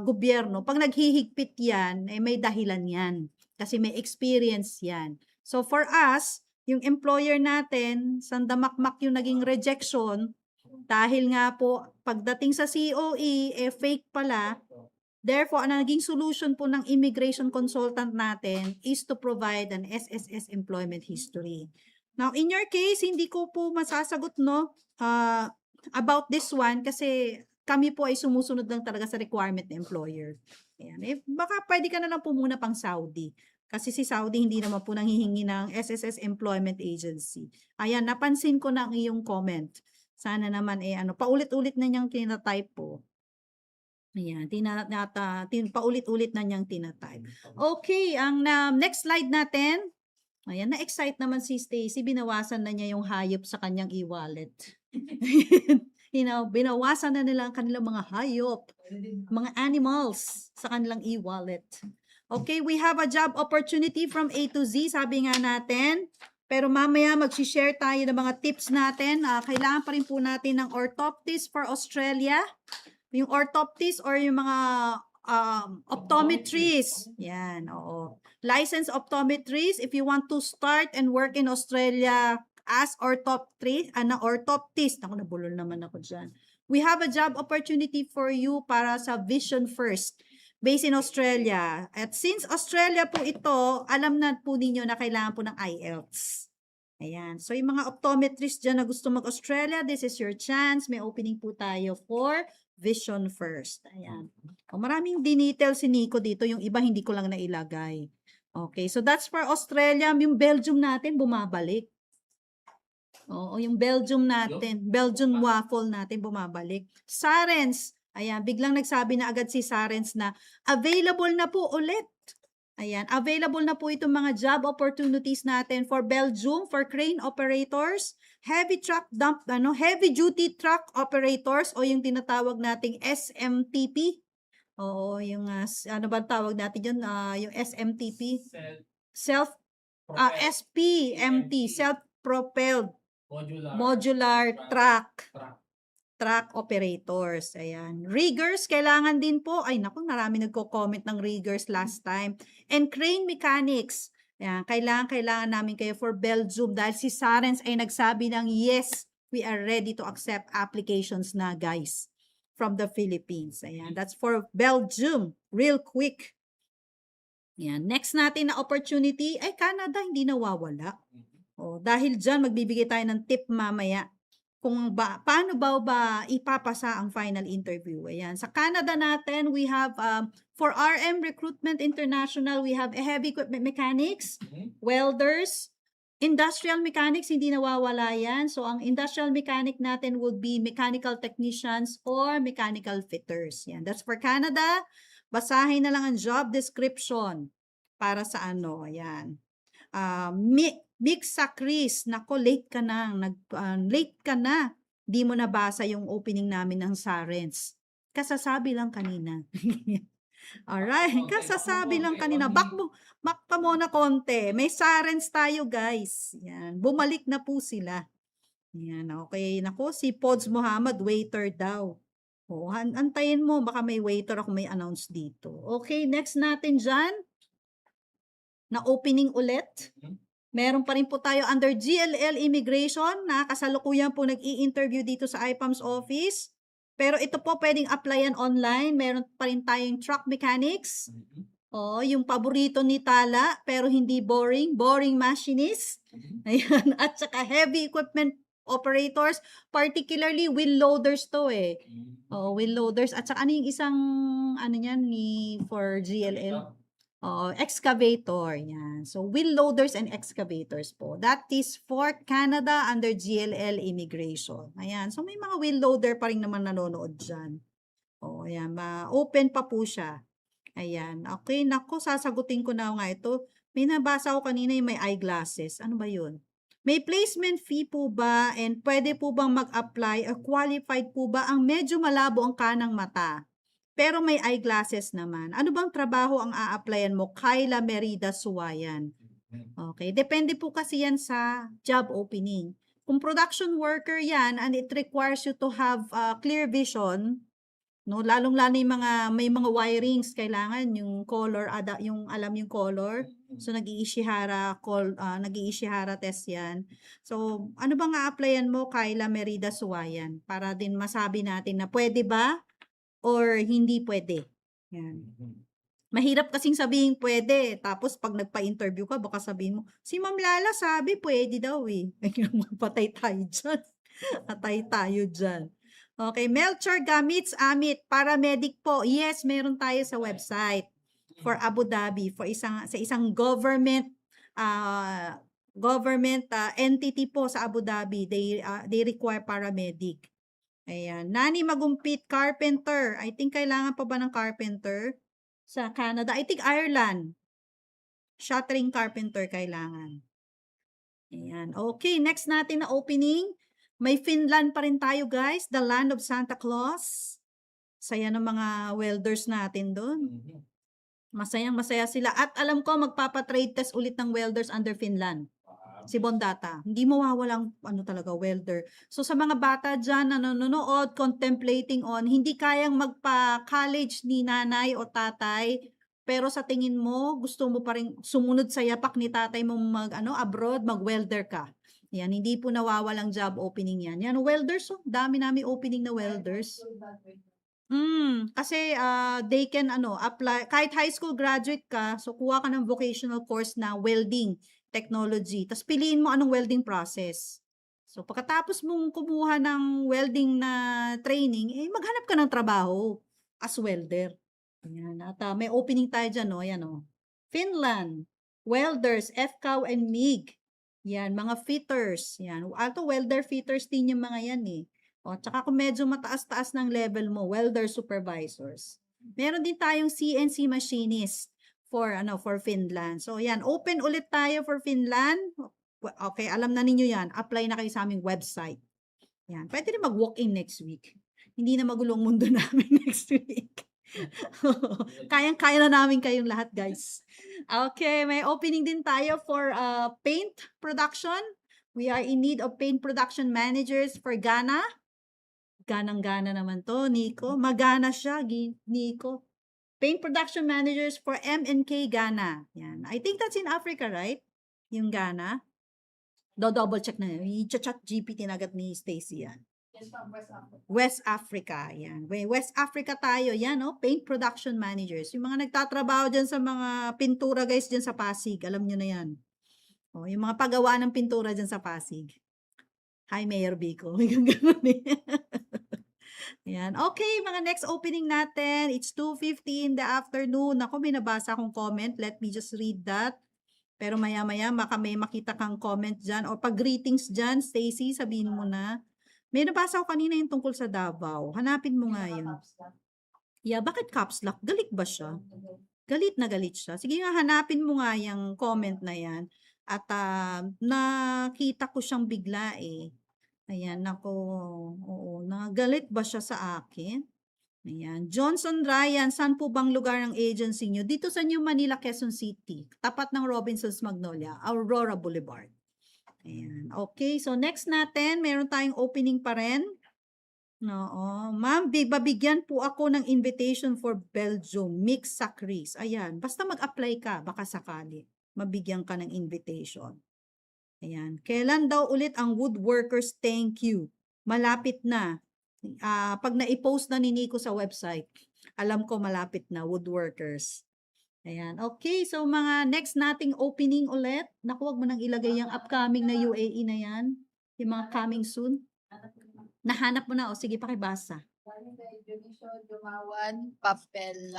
G: gobyerno, pag naghihigpit yan, eh, may dahilan yan. Kasi may experience yan. So for us, yung employer natin, sandamakmak yung naging rejection, dahil nga po, pagdating sa COE, eh fake pala. Therefore, ang naging solution po ng immigration consultant natin is to provide an SSS employment history. Now, in your case, hindi ko po masasagot about this one kasi kami po ay sumusunod lang talaga sa requirement ng employer. Ayan. Eh, baka pwede ka na lang po muna pang Saudi. Kasi si Saudi hindi naman po nanghihingi ng SSS Employment Agency. Ayan, napansin ko na ang iyong comment. Sana naman paulit-ulit na niyang tinatype po. Ayan, paulit-ulit na niyang tinatype. Okay, ang next slide natin. Ayan, na-excite naman si Stacy. Binawasan na niya yung hayop sa kanyang e-wallet. Binawasan na nila ang kanilang mga hayop, mga animals sa kanilang e-wallet. Okay, we have a job opportunity from A to Z, sabi nga natin. Pero mamaya mag-share tayo ng mga tips natin. Kailangan pa rin po natin ng orthoptist for Australia. Yung orthoptist or yung mga optometrist. Yan, oo. Licensed optometrist, if you want to start and work in Australia as orthoptist, ako nabulol naman ako dyan. We have a job opportunity for you para sa Vision First, based in Australia. At since Australia po ito, alam na po ninyo na kailangan po ng IELTS. Ayan. So, yung mga optometrist dyan na gusto mag-Australia, this is your chance. May opening po tayo for Vision First. Ayan. Maraming dinitel si Nico dito. Yung iba hindi ko lang nailagay. Okay. So, that's for Australia. Yung Belgium natin, bumabalik. Oo, yung Belgium natin. Belgian waffle natin, bumabalik. Sarens. Ayan. Biglang nagsabi na agad si Sarens na available na po ulit. Ayan. Available na po itong mga job opportunities natin for Belgium, for crane operators, heavy duty truck operators o yung tinatawag nating SMTP. Oo, yung ano ba tawag natin yun? Yung SMTP. SPMT, self-propelled modular truck operators. Ayan. Riggers, kailangan din po. Ay, naku, marami nagko-comment ng riggers last time. And crane mechanics. Ayan, kailangan namin kayo for Belgium dahil si Sarens ay nagsabi ng yes, we are ready to accept applications na, guys, from the Philippines. Ayan, that's for Belgium. Real quick. Ayan, next natin na opportunity ay Canada, hindi nawawala. Dahil dyan, magbibigay tayo ng tip mamaya kung paano ba ipapasa ang final interview. Ayan. Sa Canada natin, we have, for RM Recruitment International, we have heavy equipment mechanics, welders, industrial mechanics, hindi nawawala yan. So, ang industrial mechanic natin would be mechanical technicians or mechanical fitters. Yan. That's for Canada. Basahin na lang ang job description para sa ano. Ayan. Big Chris, nako, late ka na. Late ka na. Di mo nabasa yung opening namin ng Sarens. Kasasabi lang kanina. Alright, kasasabi lang kanina. Back pa muna konti. May Sarens tayo, guys. Yan. Bumalik na po sila. Yan, okay. Nako, si Pods Muhammad, waiter daw. Antayin mo, baka may waiter ako may announce dito. Okay, next natin dyan. Na opening ulit. Meron pa rin po tayo under GLL Immigration na kasalukuyan po nag-i-interview dito sa IPAMS office. Pero ito po pwedeng applyan online. Meron pa rin tayong truck mechanics. Yung paborito ni Tala pero hindi boring. Boring machinist. Ayan. At saka heavy equipment operators. Particularly wheel loaders to eh. Wheel loaders. At saka ano yung isang ano yan for GLL? Excavator. Yan. So, wheel loaders and excavators po. That is for Canada under GLL Immigration. Ayan. So, may mga wheel loader pa rin naman nanonood dyan. Ayan. Open pa po siya. Ayan. Okay. Naku, sasagutin ko na nga ito. May nabasa ko kanina yung may eyeglasses. Ano ba yun? May placement fee po ba and pwede po bang mag-apply or qualified po ba ang medyo malabo ang kanang mata? Pero may eyeglasses naman. Ano bang trabaho ang a-applyan mo? Kyla Merida Suwayan. Okay. Depende po kasi yan sa job opening. Kung production worker yan and it requires you to have clear vision, no, lalong-lalo yung may mga wirings kailangan yung color, yung alam yung color. So nag-iishihara test yan. So ano bang a-applyan mo? Kyla Merida Suwayan para din masabi natin na pwede ba or hindi pwede. Yan. Mahirap kasing sabihin pwede. Tapos pag nagpa-interview ka, baka sabihin mo, si Ma'am Lala sabi pwede daw eh. Patay tayo dyan. Patay tayo dyan. Okay, Melchor Gamits Amit, paramedic po. Yes, meron tayo sa website for Abu Dhabi, sa isang government entity po sa Abu Dhabi. They require paramedic. Ayan. Nani Magumpit, carpenter. I think kailangan pa ba ng carpenter sa Canada? I think Ireland. Shuttering carpenter kailangan. Ayan. Okay, next natin na opening. May Finland pa rin tayo guys, the land of Santa Claus. Saya ng mga welders natin doon. Masayang masaya sila. At alam ko, magpapatrade test ulit ng welders under Finland. Si Bondata. Hindi mawawalang talaga, welder. So sa mga bata dyan na nanonood, contemplating on, hindi kayang magpa-college ni nanay o tatay, pero sa tingin mo, gusto mo pa rin sumunod sa yapak ni tatay mo abroad, mag-welder ka. Yan, hindi po nawawalang job opening yan. Yan, welders, dami namin opening na welders. Kasi they can apply, kahit high school graduate ka, so kuha ka ng vocational course na welding technology. Tapos piliin mo anong welding process. So pagkatapos mong kumuha ng welding na training, maghanap ka ng trabaho as welder. Ayan. At may opening tayo dyan, Ayan, Finland, welders, FCAW and MIG. Yan, mga fitters. Yan. Welder fitters din yung mga yan tsaka kung medyo mataas-taas ng level mo, welder supervisors. Meron din tayong CNC machinist for Finland. So yan, open ulit tayo for Finland. Okay, alam na ninyo yan. Apply na kayo sa aming website. Yan, pwede rin mag-walk-in next week. Hindi na magulong mundo namin next week. Kayang-kaya na namin kayong lahat, guys. Okay, may opening din tayo for paint production. We are in need of paint production managers for Ghana. Ganang-gana naman to, Nico. Magana siya, Nico. Paint production managers for M&K Ghana. Yan. I think that's in Africa, right? Yung Ghana. Double check na yun. I-chat GPT na agad ni Stacy yan. West Africa. Yan. West Africa tayo. Yan, Paint production managers. Yung mga nagtatrabaho dyan sa mga pintura, guys, dyan sa Pasig. Alam nyo na yan. Yung mga paggawa ng pintura dyan sa Pasig. Hi, Mayor Bico. May ganun Yan. Okay, mga next opening natin. It's 2:50 in the afternoon. Ako, may nabasa akong comment. Let me just read that. Pero maya-maya, baka may makita kang comment dyan. O pag greetings dyan, Stacy, sabihin mo na. May nabasa ko kanina yung tungkol sa Davao. Hanapin mo nga yun. Yeah, bakit caps lock? Galit ba siya? Galit na galit siya. Sige nga, hanapin mo nga yung comment na yan. At nakita ko siyang bigla Ayan, nako. Oo, nagalit ba siya sa akin? Ayan. Johnson Ryan, saan po bang lugar ng agency nyo? Dito sa New Manila, Quezon City. Tapat ng Robinson's Magnolia, Aurora Boulevard. Ayan. Okay, so next natin, meron tayong opening pa rin. Oo. Ma'am, babigyan po ako ng invitation for Belgium, Mix Sacris. Ayan, basta mag-apply ka, baka sakali. Mabigyan ka ng invitation. Ayan. Kailan daw ulit ang woodworkers thank you? Malapit na. Pag na-post na ni Nico sa website, alam ko malapit na, woodworkers. Ayan. Okay, so mga next nating opening ulit. Naku, wag mo nang ilagay yung upcoming na UAE na yan. Yung mga coming soon. Nahanap mo na. O sige, pakibasa.
H: Dumawan, papel,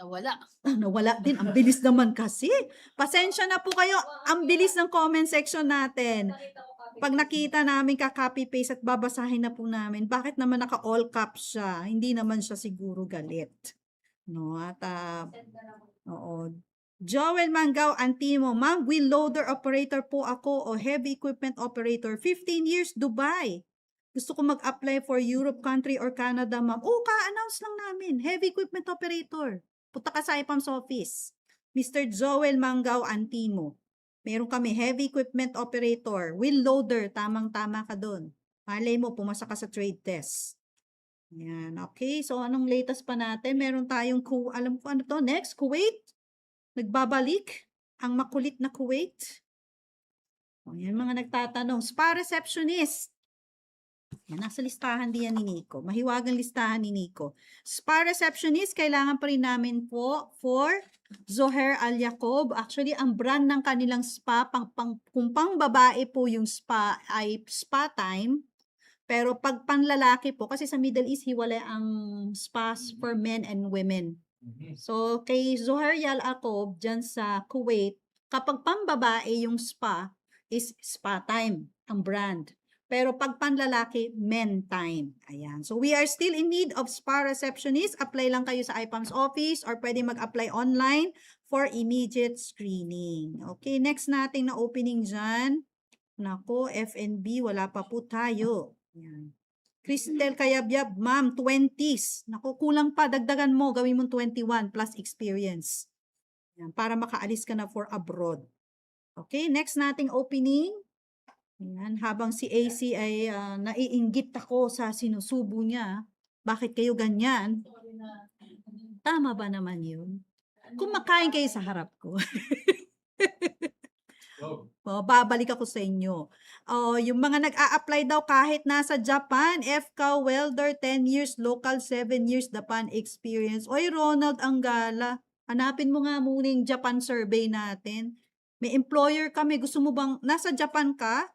H: nawala.
G: Nawala din. Ang bilis naman kasi. Pasensya na po kayo. Ang bilis ng comment section natin. Pag nakita namin ka-copy-paste at babasahin na po namin, bakit naman naka-all caps siya? Hindi naman siya siguro galit. No? At, oo. Joel Mangaw, Antimo, ma'am, wheel loader operator po ako o heavy equipment operator. 15 years, Dubai. Gusto ko mag-apply for Europe country or Canada, ma'am. Oh, ka-announce lang namin. Heavy equipment operator. Punta ka sa IPAM's office. Mr. Joel Mangaw Antimo. Meron kami heavy equipment operator. Wheel loader. Tamang-tama ka doon. Malay mo, pumasa ka sa trade test. Yan. Okay. So, anong latest pa natin? Meron tayong, alam ko ano to? Next, Kuwait. Nagbabalik. Ang makulit na Kuwait. O, yan mga nagtatanong. Spa receptionist. Yan, nasa listahan din yan ni Nico. Mahiwagang listahan ni Nico. Spa receptionist, kailangan pa rin namin po for Zoher Al-Yacob. Actually, ang brand ng kanilang spa, kung pang babae po yung spa ay spa time. Pero pag panlalaki po, kasi sa Middle East, hiwalay ang spas for men and women. So, kay Zoher Al-Yacob, dyan sa Kuwait, kapag pambabae yung spa, is spa time, ang brand. Pero pag panlalaki, men time. Ayan. So, we are still in need of spa receptionist. Apply lang kayo sa IPAM's office or pwede mag-apply online for immediate screening. Okay, next natin na opening dyan. Nako, F&B, wala pa po tayo. Yan. Cristel Kayabyab, ma'am, 20s. Nako, kulang pa, dagdagan mo, gawin mo 21 plus experience. Yan, para makaalis ka na for abroad. Okay, next nating opening. Yan, habang si AC ay naiinggit ako sa sinusubo niya. Bakit kayo ganyan? Tama ba naman yun? Kumakain kayo sa harap ko. Babalik ako sa inyo. Yung mga nag-a-apply daw kahit nasa Japan, FCA welder 10 years, local 7 years, Japan experience. Oy, Ronald Anggala, hanapin mo nga muna yung Japan survey natin. May employer kami, gusto mo bang, nasa Japan ka?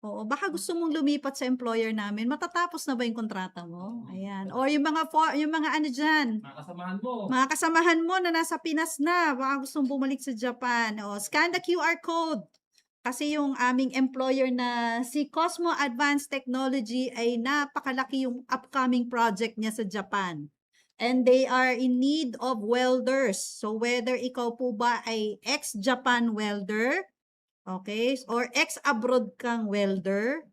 G: Oo, baka gusto mong lumipat sa employer namin. Matatapos na ba yung kontrata mo? Ayan. O yung mga ano dyan,
E: Mga kasamahan mo.
G: mga kasamahan mo na nasa Pinas na, baka gustong bumalik sa Japan. O, scan the QR code. Kasi yung aming employer na si Cosmo Advanced Technology ay napakalaki yung upcoming project niya sa Japan. And they are in need of welders. So whether ikaw po ba ay ex-Japan welder, okay, or ex-abroad kang welder,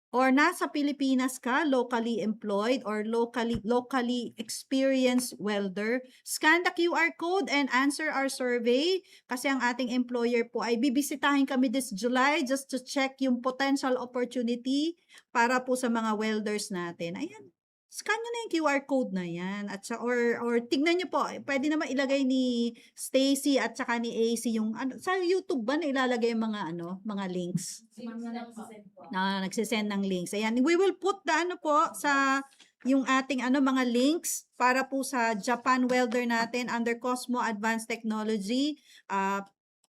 G: or nasa Pilipinas ka, locally employed or locally experienced welder, scan the QR code and answer our survey kasi ang ating employer po ay bibisitahin kami this July just to check yung potential opportunity para po sa mga welders natin. Ayan. Scan nyo na yung QR code na yan. At or tignan nyo po, pwede naman ilagay ni Stacy at saka ni AC yung, sa YouTube ba na ilalagay yung mga links? Na nagsisend ng links. Ayan, we will put the sa yung ating mga links para po sa Japan welder natin under Cosmo Advanced Technology.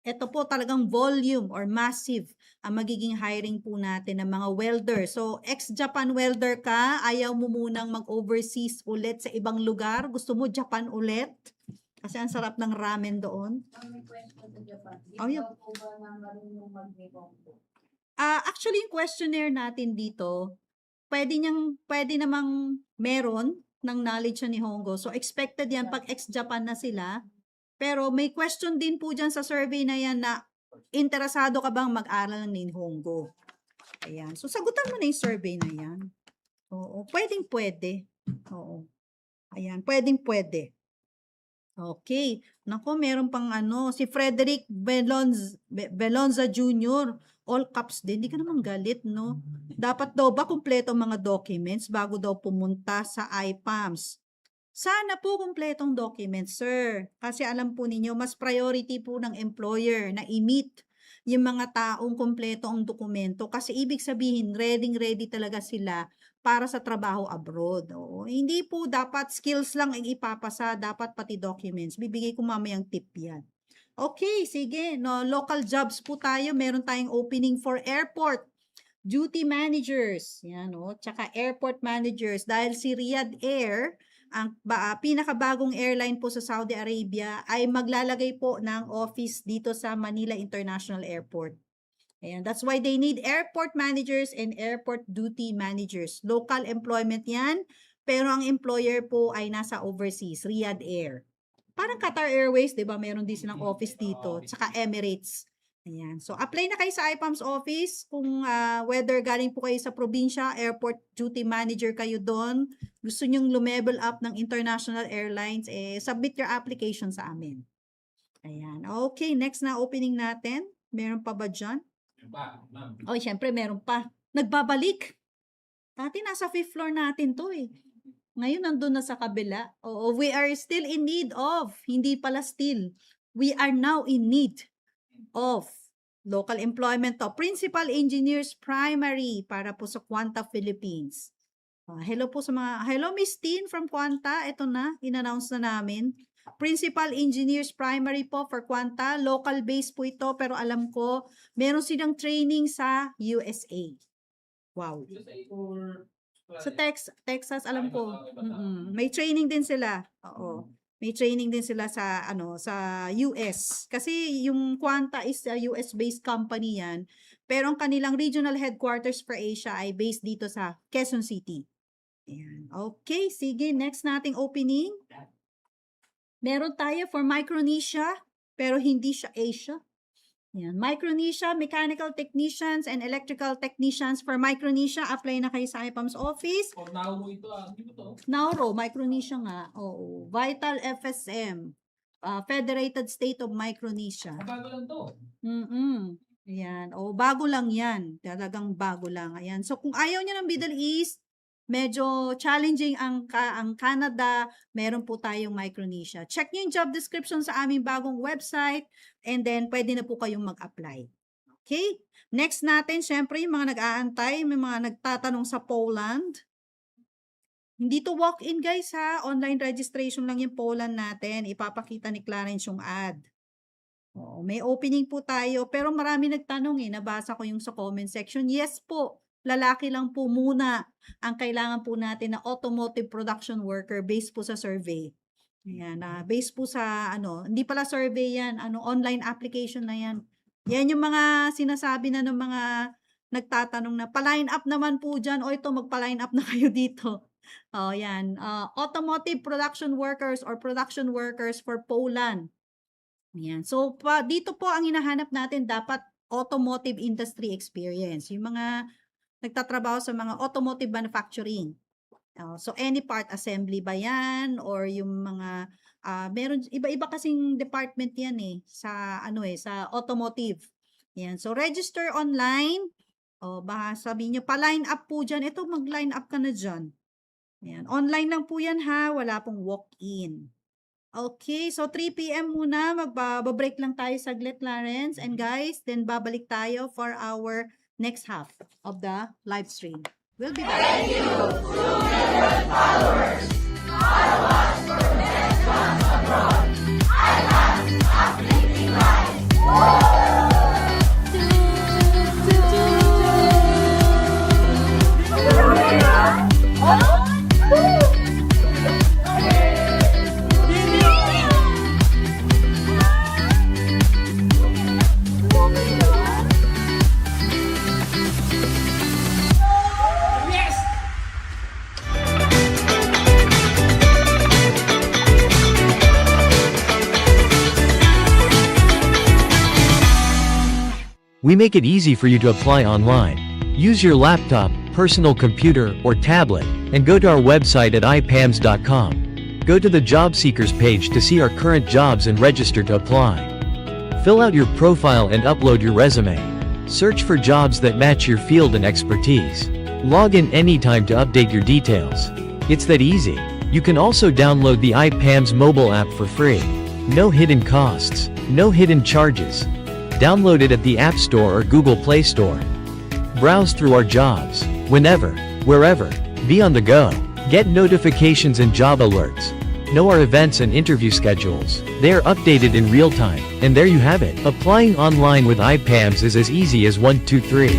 G: Ito po talagang volume or massive ang magiging hiring po natin ng mga welder. So, ex-Japan welder ka, ayaw mo munang mag-overseas ulit sa ibang lugar, gusto mo Japan ulit? Kasi ang sarap ng ramen doon. Oh, yeah. Actually, yung questionnaire natin dito, pwede namang meron ng knowledge ni Hongo. So, expected yan pag ex-Japan na sila. Pero may question din po dyan sa survey na yan na interesado ka bang mag-aral ng Nihongo? Ayan. So, sagutan mo na yung survey na yan. Oo. Pwede. Oo. Ayan. Pwede. Okay. Nako, meron pang si Frederick Belonza Jr. All caps din. Di ka naman galit, no? Dapat daw ba kumpleto ang mga documents bago daw pumunta sa IPAMS? Sana po kumpletong documents, sir. Kasi alam po ninyo, mas priority po ng employer na i-meet yung mga taong kumpleto ang dokumento. Kasi ibig sabihin, ready talaga sila para sa trabaho abroad. Oo. Hindi po dapat skills lang ang ipapasa, dapat pati documents. Bibigay ko mamayang tip yan. Okay, sige. No, local jobs po tayo. Meron tayong opening for airport duty managers. Yan, tsaka airport managers. Dahil si Riyadh Air, ang pinakabagong airline po sa Saudi Arabia, ay maglalagay po ng office dito sa Manila International Airport. Ayan, that's why they need airport managers and airport duty managers. Local employment yan, pero ang employer po ay nasa overseas, Riyadh Air. Parang Qatar Airways, di ba? Meron din silang office dito, tsaka Emirates. Ayan. So, apply na kayo sa IPAMS office kung whether galing po kayo sa probinsya, airport duty manager kayo doon, gusto nyong lumevel up ng international airlines, submit your application sa amin. Ayan. Okay, next na opening natin. Meron pa ba dyan? Oh, syempre meron pa. Nagbabalik. Dati nasa 5th floor natin to eh. Ngayon nandun na sa kabila. Oo, we are still in need of, hindi pala still. We are now in need of local employment to. Principal Engineers Primary para po sa Quanta Philippines. Hello po sa hello Miss Tin from Quanta. Ito na, in-announce na namin. Principal Engineers Primary po for Quanta. Local base po ito, pero alam ko, meron silang training sa USA. Wow. Sa Texas, alam ko. May training din sila. Oo. May training din sila sa sa US. Kasi yung Quanta is a US-based company yan. Pero ang kanilang regional headquarters for Asia ay based dito sa Quezon City. Ayan. Okay, sige. Next nating opening. Meron tayo for Micronesia, pero hindi siya Asia. Yan. Micronesia, mechanical technicians and electrical technicians for Micronesia. Apply na kayo sa IPAMS office.
E: O Nauru ito Hindi mo to.
G: Nauro, Micronesia nga. Oo. Vital FSM. Federated State of Micronesia.
E: Bago lang to.
G: Ayan. O, bago lang yan. Talagang bago lang. Ayan. So, kung ayaw niya ng Middle East, medyo challenging ang Canada, meron po tayong Micronesia. Check niyo yung job description sa aming bagong website and then pwede na po kayong mag-apply. Okay? Next natin, syempre, yung mga nag-aantay, may mga nagtatanong sa Poland. Hindi to walk-in guys ha, online registration lang yung Poland natin. Ipapakita ni Clarence yung ad. May opening po tayo, pero marami nagtanong nabasa ko yung sa comment section. Yes po. Lalaki lang po muna ang kailangan po natin na automotive production worker based po sa survey. Ayan, based po sa hindi pala survey yan, online application na yan. Yan yung mga sinasabi na ng mga nagtatanong na pa-line up naman po dyan, o ito magpa-line up na kayo dito. Yan, automotive production workers or production workers for Poland. Yan. So, dito po ang hinahanap natin dapat automotive industry experience. Yung mga nagtatrabaho sa mga automotive manufacturing. So, any part assembly ba yan? Or yung mga, meron, iba-iba kasing department yan sa, sa automotive. Yan. So, register online. Baka sabihin nyo, pa-line up po dyan. Ito, mag-line up ka na dyan. Yan. Online lang po yan ha. Wala pong walk-in. Okay, so 3 p.m. muna. Magbabreak lang tayo saglit, Clarence. And guys, then babalik tayo for our next half of the live stream. We'll be back. Thank you, followers.
I: We make it easy for you to apply online. Use your laptop, personal computer, or tablet, and go to our website at ipams.com. Go to the job seekers page to see our current jobs and register to apply. Fill out your profile and upload your resume. Search for jobs that match your field and expertise. Log in anytime to update your details. It's that easy. You can also download the iPAMS mobile app for free. No hidden costs, no hidden charges. Download it at the App Store or Google Play Store. Browse through our jobs, whenever, wherever, be on the go. Get notifications and job alerts. Know our events and interview schedules. They are updated in real time, and there you have it. Applying online with iPAMS is as easy as 1, 2, 3.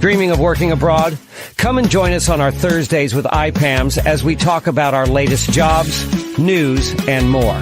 C: Dreaming of working abroad? Come and join us on our Thursdays with IPAMS as we talk about our latest jobs, news, and more.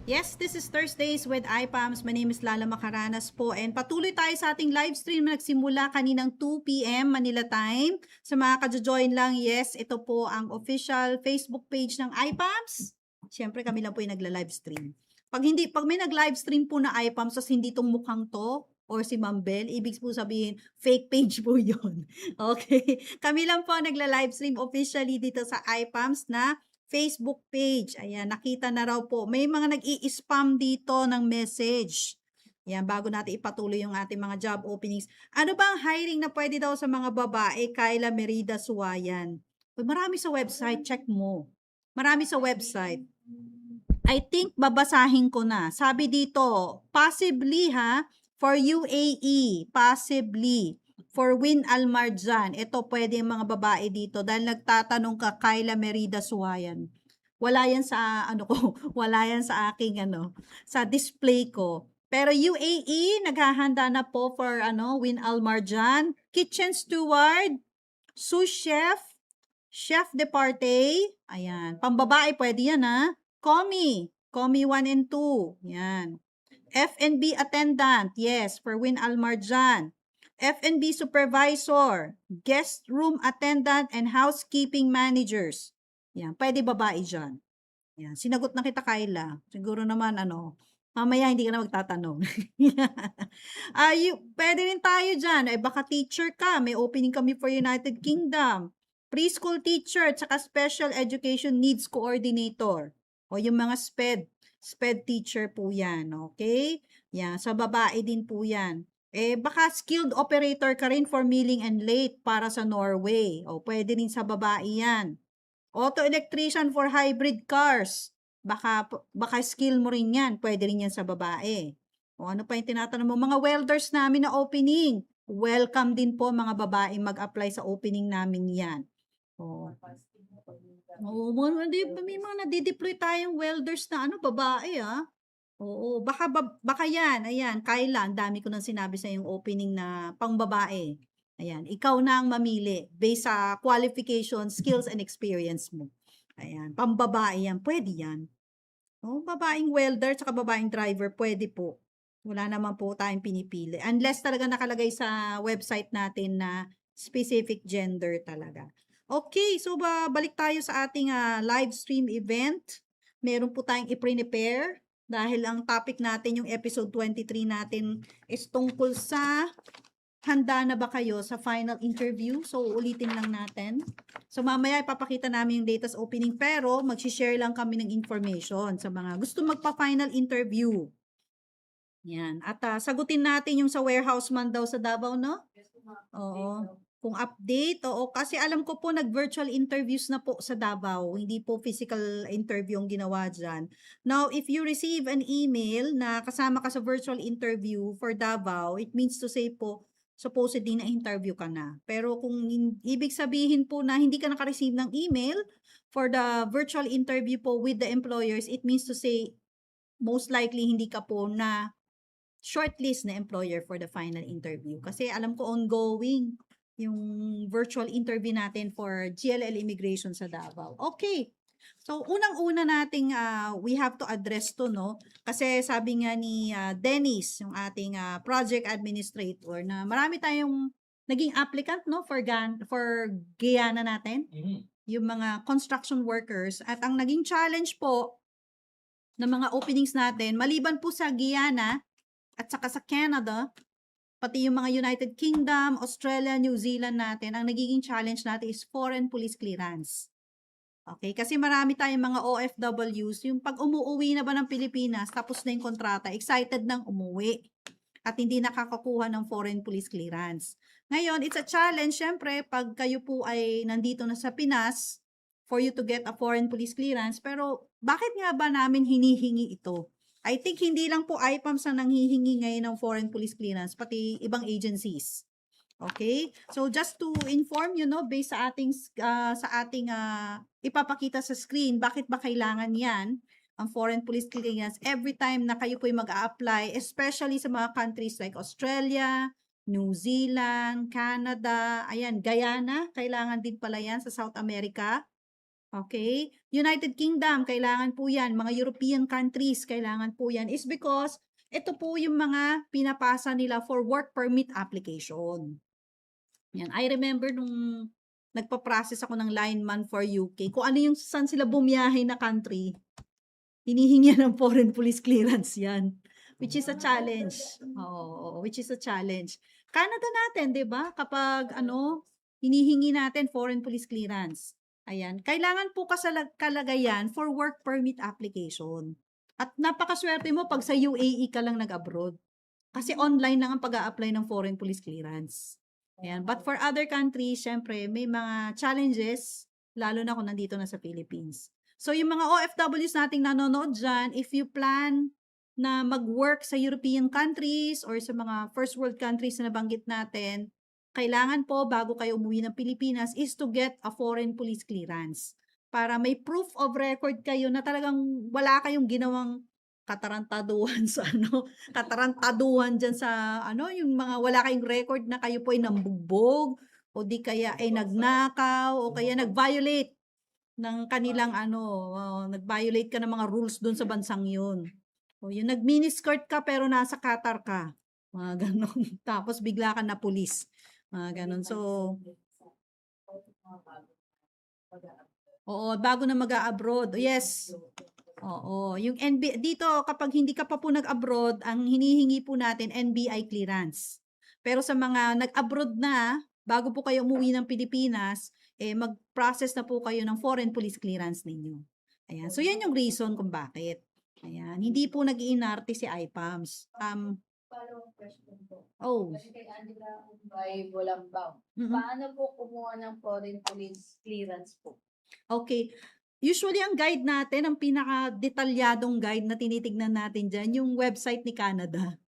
G: Yes, this is Thursdays with IPAMS. My name is Lala Macaranas po and patuloy tayo sa ating live stream na nagsimula kaninang 2 p.m. Manila time. Sa mga kadjo-join lang, yes, ito po ang official Facebook page ng IPAMS. Siyempre kami lang po yung nagla-live stream. Pag may nag-live stream po na IPAMS tapos hindi tong mukhang to or si Ma'am Bell, ibig po sabihin fake page po yun. Okay? Kami lang po nagla-live stream officially dito sa IPAMS na Facebook page. Ayan, nakita na raw po. May mga nag-i-spam dito ng message. Ayan, bago natin ipatuloy yung ating mga job openings. Ano ba ang hiring na pwede daw sa mga babae? Kayla Merida Suwayan. Marami sa website, check mo. Marami sa website. I think babasahin ko na. Sabi dito, possibly for UAE, possibly. For Win Al Marjan, ito pwede yung mga babae dito dahil nagtatanong ka Kayla Merida Suwayan. Wala yan sa wala yan sa aking sa display ko. Pero UAE naghahanda na po for Win Al Marjan, kitchen steward, sous chef, chef de partie. Ayan, pambabae pwede yan Komi, Comi 1 and 2. Yan. F&B attendant. Yes, for Win Almarjan. F&B supervisor, guest room attendant, and housekeeping managers. Yan, pwede babae dyan. Yan, sinagot na kita, Kyla. Siguro naman, mamaya hindi ka na magtatanong. Pwede rin tayo dyan. Baka teacher ka, may opening kami for United Kingdom. Preschool teacher, tsaka special education needs coordinator. O yung mga SPED teacher po yan, okay? Yan, sa babae din po yan. Baka skilled operator ka rin for milling and late para sa Norway. O, pwede rin sa babae yan. Auto electrician for hybrid cars. Baka skill mo rin yan. Pwede rin yan sa babae. O, ano pa yung tinatanong mo? Mga welders namin na opening. Welcome din po mga babae mag-apply sa opening namin yan. O, may mga nadideploy tayong welders na babae Oo, baka yan, ayan, Kyla, ang dami ko nang sinabi sa yung opening na pangbabae. Ayan, ikaw na ang mamili based sa qualifications, skills, and experience mo. Ayan, pambabae yan, pwede yan. Babaeng welder, tsaka babaeng driver, pwede po. Wala naman po tayong pinipili. Unless talaga nakalagay sa website natin na specific gender talaga. Okay, so balik tayo sa ating live stream event. Meron po tayong i-prepare. Dahil ang topic natin, yung episode 23 natin, is tungkol sa handa na ba kayo sa final interview? So, ulitin lang natin. So, mamaya ipapakita namin yung latest opening, pero mag-share lang kami ng information sa mga gusto magpa-final interview. Yan. At sagutin natin yung sa warehouse man daw sa Davao, no? Oo. Kung update, kasi alam ko po nag-virtual interviews na po sa Davao, hindi po physical interview ang ginawa dyan. Now, if you receive an email na kasama ka sa virtual interview for Davao, it means to say po, supposedly na interview ka na. Pero kung ibig sabihin po na hindi ka naka-receive ng email for the virtual interview po with the employers, it means to say, most likely hindi ka po na shortlist na employer for the final interview. Kasi alam ko ongoing yung virtual interview natin for GLL Immigration sa Davao. Okay. So, unang-una nating we have to address to, no? Kasi sabi nga ni Dennis, yung ating project administrator, na marami tayong naging applicant, no? For Guyana natin. Yung mga construction workers. At ang naging challenge po ng mga openings natin, maliban po sa Guyana at saka sa Canada, pati yung mga United Kingdom, Australia, New Zealand natin, ang nagiging challenge natin is foreign police clearance. Okay? Kasi marami tayong mga OFWs, yung pag umuwi na ba ng Pilipinas, tapos na yung kontrata, excited nang umuwi at hindi nakakakuha ng foreign police clearance. Ngayon, it's a challenge, syempre, pag kayo po ay nandito na sa Pinas, for you to get a foreign police clearance, pero bakit nga ba namin hinihingi ito? I think hindi lang po IPAMS ang nanghihingi ngayon ng foreign police clearance, pati ibang agencies. Okay? So just to inform you, no, based sa ating ipapakita sa screen, bakit ba kailangan yan, ang foreign police clearance, every time na kayo po mag-a-apply, especially sa mga countries like Australia, New Zealand, Canada, ayan, Guyana, kailangan din pala yan sa South America. Okay? United Kingdom, kailangan po yan. Mga European countries, kailangan po yan. Is because, ito po yung mga pinapasa nila for work permit application. Yan. I remember nung nagpa-process ako ng lineman for UK, kung ano yung saan sila bumiyahe na country, hinihingi ng foreign police clearance yan. Which is a challenge. Which is a challenge. Canada natin, di ba? Kapag hinihingi natin foreign police clearance. Ayan, kailangan po kalagayan for work permit application. At napakaswerte mo pag sa UAE ka lang nag-abroad. Kasi online lang ang pag-a-apply ng foreign police clearance. Ayan, but for other countries, syempre, may mga challenges, lalo na kung nandito na sa Philippines. So, yung mga OFWs nating nanonood dyan, if you plan na mag-work sa European countries or sa mga first world countries na nabanggit natin, kailangan po, bago kayo umuwi ng Pilipinas, is to get a foreign police clearance. Para may proof of record kayo na talagang wala kayong ginawang katarantaduhan sa katarantaduhan dyan sa yung mga wala kayong record na kayo po ay nambugbog, o di kaya ay nagnakaw, o kaya nag-violate ng kanilang nag-violate ka ng mga rules doon sa bansang yun. O yung nag-miniskirt ka pero nasa Qatar ka. Mga ganon. Tapos bigla ka na pulis. Mga ganon. So, oo, bago na mag-a-abroad. Yes. Oo. Yung dito, kapag hindi ka pa po nag-abroad, ang hinihingi po natin, NBI clearance. Pero sa mga nag-abroad na, bago po kayo umuwi ng Pilipinas, mag-process na po kayo ng foreign police clearance ninyo. Ayan. So, yan yung reason kung bakit. Ayan. Hindi po nag-iinarte si IPAMS.
H: Follow-up question po.
G: Oh.
H: Kasi kay Angela by Bolambao.
G: Mhm.
H: Paano po kumuha ng foreign police clearance po?
G: Okay. Usually, ang guide natin, ang pinaka-detalyadong guide na tinitignan natin dyan, yung website ni Canada.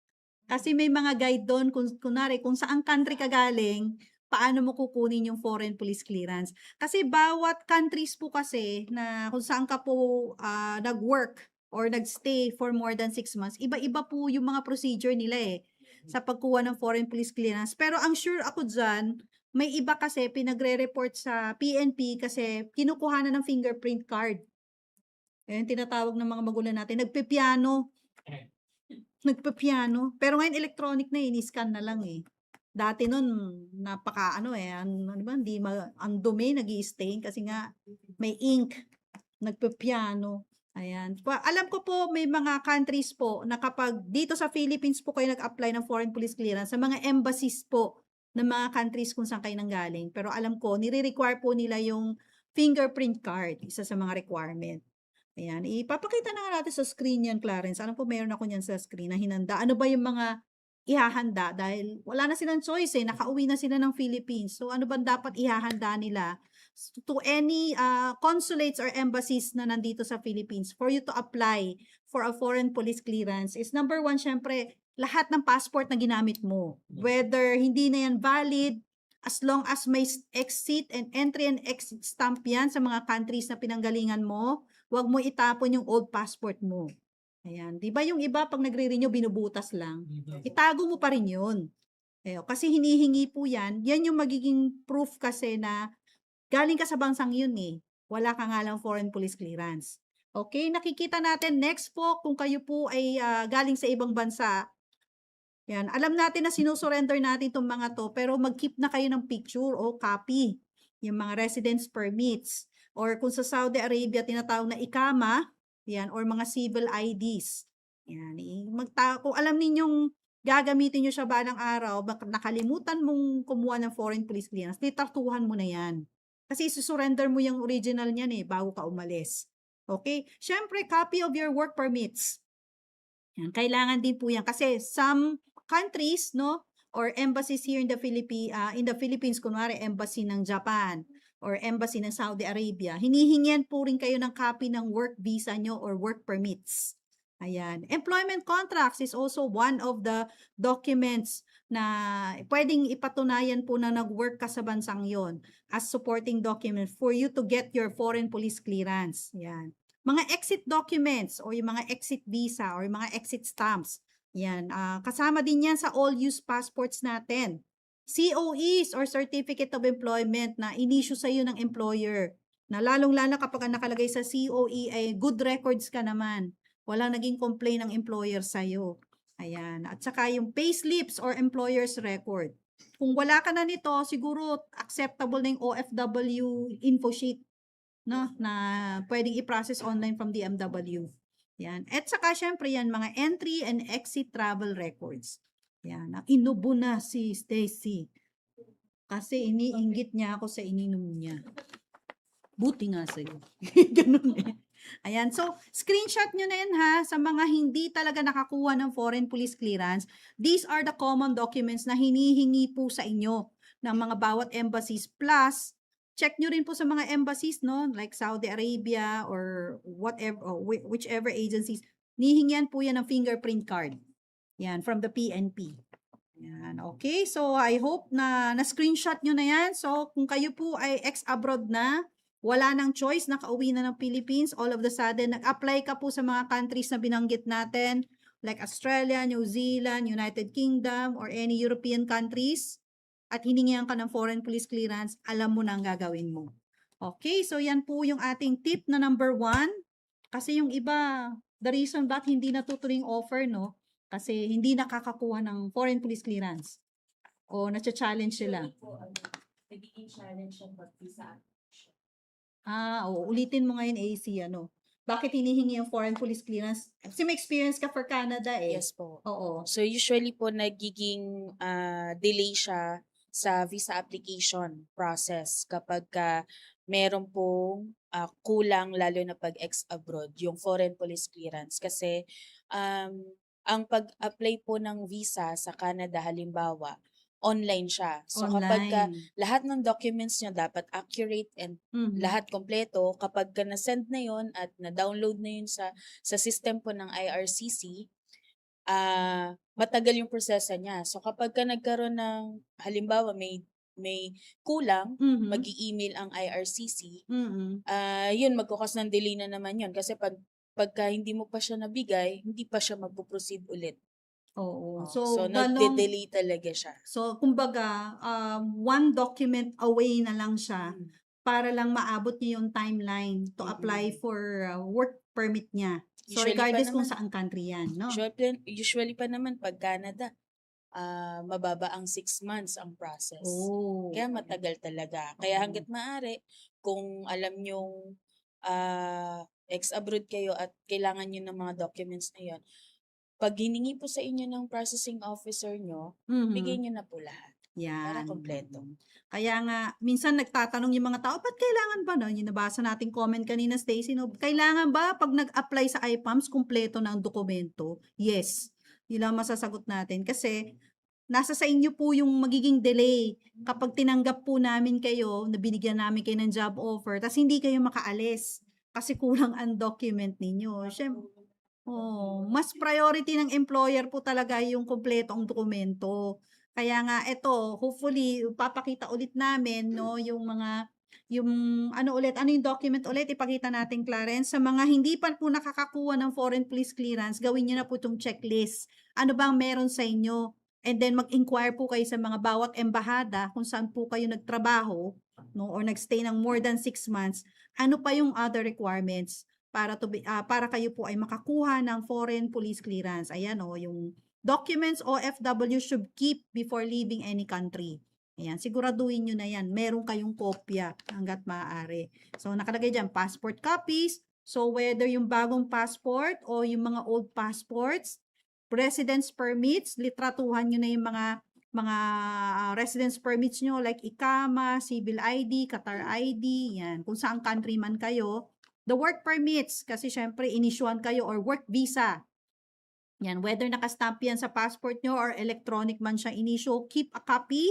G: Kasi may mga guide doon, kunwari, kung saang country ka galing, paano mo kukunin yung foreign police clearance. Kasi bawat countries po kasi na kung saan ka po nag-work or nag-stay for more than 6 months, iba-iba po yung mga procedure nila sa pagkuha ng foreign police clearance. Pero ang sure ako dyan, may iba kasi pinagre-report sa PNP kasi kinukuha na ng fingerprint card. Ayan, tinatawag ng mga magulang natin, nagpipiano. Pero ngayon electronic na ini-scan na lang Dati nun, napaka ang dumi, nag-i-stain kasi nga may ink, nagpipiano. Ayan. Alam ko po, may mga countries po na kapag dito sa Philippines po kayo nag-apply ng foreign police clearance, sa mga embassies po ng mga countries kung saan kayo nanggaling. Pero alam ko, nire-require po nila yung fingerprint card, isa sa mga requirement. Ayan. Ipapakita na nga natin sa screen yan, Clarence. Alam po, meron ako niyan sa screen na hinanda. Ano ba yung mga ihahanda? Dahil wala na silang choice nakauwi na sila ng Philippines. So, ano ba dapat ihahanda nila to any consulates or embassies na nandito sa Philippines for you to apply for a foreign police clearance is number 1, syempre, lahat ng passport na ginamit mo. Whether hindi na yan valid, as long as may exit and entry and exit stamp yan sa mga countries na pinanggalingan mo, huwag mo itapon yung old passport mo. Ayan. Di ba yung iba pag nagre-renew, binubutas lang? Itago mo pa rin yun. Kasi hinihingi po yan. Yan yung magiging proof kasi na galing ka sa bansang yun Wala ka nga lang foreign police clearance. Okay, nakikita natin next po kung kayo po ay galing sa ibang bansa. Yan, alam natin na sinusurrender natin itong mga to, pero mag-keep na kayo ng picture o copy. Yung mga residence permits. Or kung sa Saudi Arabia, tinatawag na ikama, yan, or mga civil IDs. Yan, kung alam ninyong gagamitin nyo siya balang araw, nakalimutan mong kumuha ng foreign police clearance, titartuhan mo na yan. Kasi isusurrender mo yung original niyan bago ka umalis. Okay? Siyempre, copy of your work permits. Yan, kailangan din po yan. Kasi some countries, or embassies here in the Philippines, kunwari, embassy ng Japan, or embassy ng Saudi Arabia, hinihingian po rin kayo ng copy ng work visa nyo or work permits. Ayan. Employment contracts is also one of the documents na pwedeng ipatunayan po na nag-work ka sa bansang yon as supporting document for you to get your foreign police clearance. Yan. Mga exit documents o yung mga exit visa or yung mga exit stamps. Yan. Kasama din yan sa all-use passports natin. COEs or Certificate of Employment na in-issue sa iyo ng employer. Na lalong-lalo kapag nakalagay sa COE ay good records ka naman. Walang naging complaint ng employer sa'yo. Ayan. At saka yung payslips or employer's record. Kung wala ka na nito, siguro acceptable na yung OFW info sheet na pwedeng i-process online from DMW. Yan. At saka syempre yan, mga entry and exit travel records. Yan. Inubo na si Stacy. Kasi iniinggit niya ako sa ininom niya. Buti nga sa'yo. Ganun Ayan, so screenshot nyo na yan sa mga hindi talaga nakakuha ng foreign police clearance. These are the common documents na hinihingi po sa inyo ng mga bawat embassies. Plus, check nyo rin po sa mga embassies, like Saudi Arabia or whatever, or whichever agencies. Hinihingian po yan ng fingerprint card. Yan, from the PNP. Yan, okay. So, I hope na screenshot nyo na yan. So, kung kayo po ay ex-abroad na, wala nang choice, nakauwi na ng Philippines, all of the sudden, nag-apply ka po sa mga countries na binanggit natin, like Australia, New Zealand, United Kingdom, or any European countries, at hiningihan ka ng foreign police clearance, alam mo na ang gagawin mo. Okay, so yan po yung ating tip na number 1. Kasi yung iba, the reason ba't hindi natutuloy yung offer, no? Kasi hindi nakakakuha ng foreign police clearance. O nacha-challenge sila.
F: Nagiging challenge yung pag-visa.
G: Ulitin mo ngayon, AC, ano? Bakit hinihingi yung foreign police clearance? Kasi may experience ka for Canada eh.
F: Yes po.
G: Oo.
F: So usually po nagiging delay siya sa visa application process kapag meron pong kulang lalo na pag ex-abroad, yung foreign police clearance. Kasi ang pag-apply po ng visa sa Canada halimbawa, online siya. So kapag
G: Online.
F: lahat ng documents nyo dapat accurate and
G: Mhm.
F: lahat kompleto, kapag na-send na yon at na-download na yun sa system po ng IRCC, matagal yung proseso niya. So kapag nagkaroon ng, halimbawa may kulang,
G: Mhm.
F: mag-i-email ang IRCC,
G: Mhm.
F: yun magkukos ng delay na naman yun. Kasi pagka hindi mo pa siya nabigay, hindi pa siya magpo-proceed ulit.
G: Oo.
F: So
G: So,
F: nagde-delay talaga siya.
G: So, kumbaga, one document away na lang siya para lang maabot niya yung timeline to apply for work permit niya. So,
F: Usually pa
G: regardless kung
F: naman-
G: saang country yan, no?
F: Usually pa naman pag Canada, mababa ang 6 months ang process.
G: Oh.
F: Kaya matagal talaga. Kaya hangga't maaari, kung alam nyong ex-abroad kayo at kailangan nyo ng mga documents na yun, pag hiningi po sa inyo ng processing officer nyo, bigay nyo na po lahat. Para
G: Yan.
F: kompleto.
G: Kaya nga, minsan nagtatanong yung mga tao, ba't kailangan ba, no? Yung nabasa nating comment kanina, Stacy, no? Kailangan ba pag nag-apply sa IPAMS, kumpleto na ang dokumento? Yes. Yun lang masasagot natin. Kasi, nasa sa inyo po yung magiging delay. Kapag tinanggap po namin kayo, nabinigyan namin kayo ng job offer, tas hindi kayo makaalis kasi kulang ang document ninyo. Siyempre, mas priority ng employer po talaga yung kumpletong dokumento. Kaya nga ito, hopefully papakita ulit namin no yung ano yung document ulit ipakita natin, Clarence, sa mga hindi pa po nakakakuha ng foreign police clearance, gawin niyo na po itong checklist. Ano bang meron sa inyo? And then mag-inquire po kayo sa mga bawat embahada kung saan po kayo nagtrabaho, no, or nagstay ng more than 6 months. Ano pa yung other requirements para kayo po ay makakuha ng foreign police clearance. Ayan yung documents OFW should keep before leaving any country. Ayan, siguraduhin nyo na yan. Meron kayong kopya hanggat maaari. So, nakalagay dyan, passport copies. So, whether yung bagong passport o yung mga old passports, residence permits, litratuhan nyo na yung mga residence permits nyo like ICAMA, civil ID, Qatar ID, yan. Kung saang country man kayo. The work permits, kasi syempre inisyuhan kayo or work visa. Yan, whether nakastamp yan sa passport nyo or electronic man siya inisyo, keep a copy.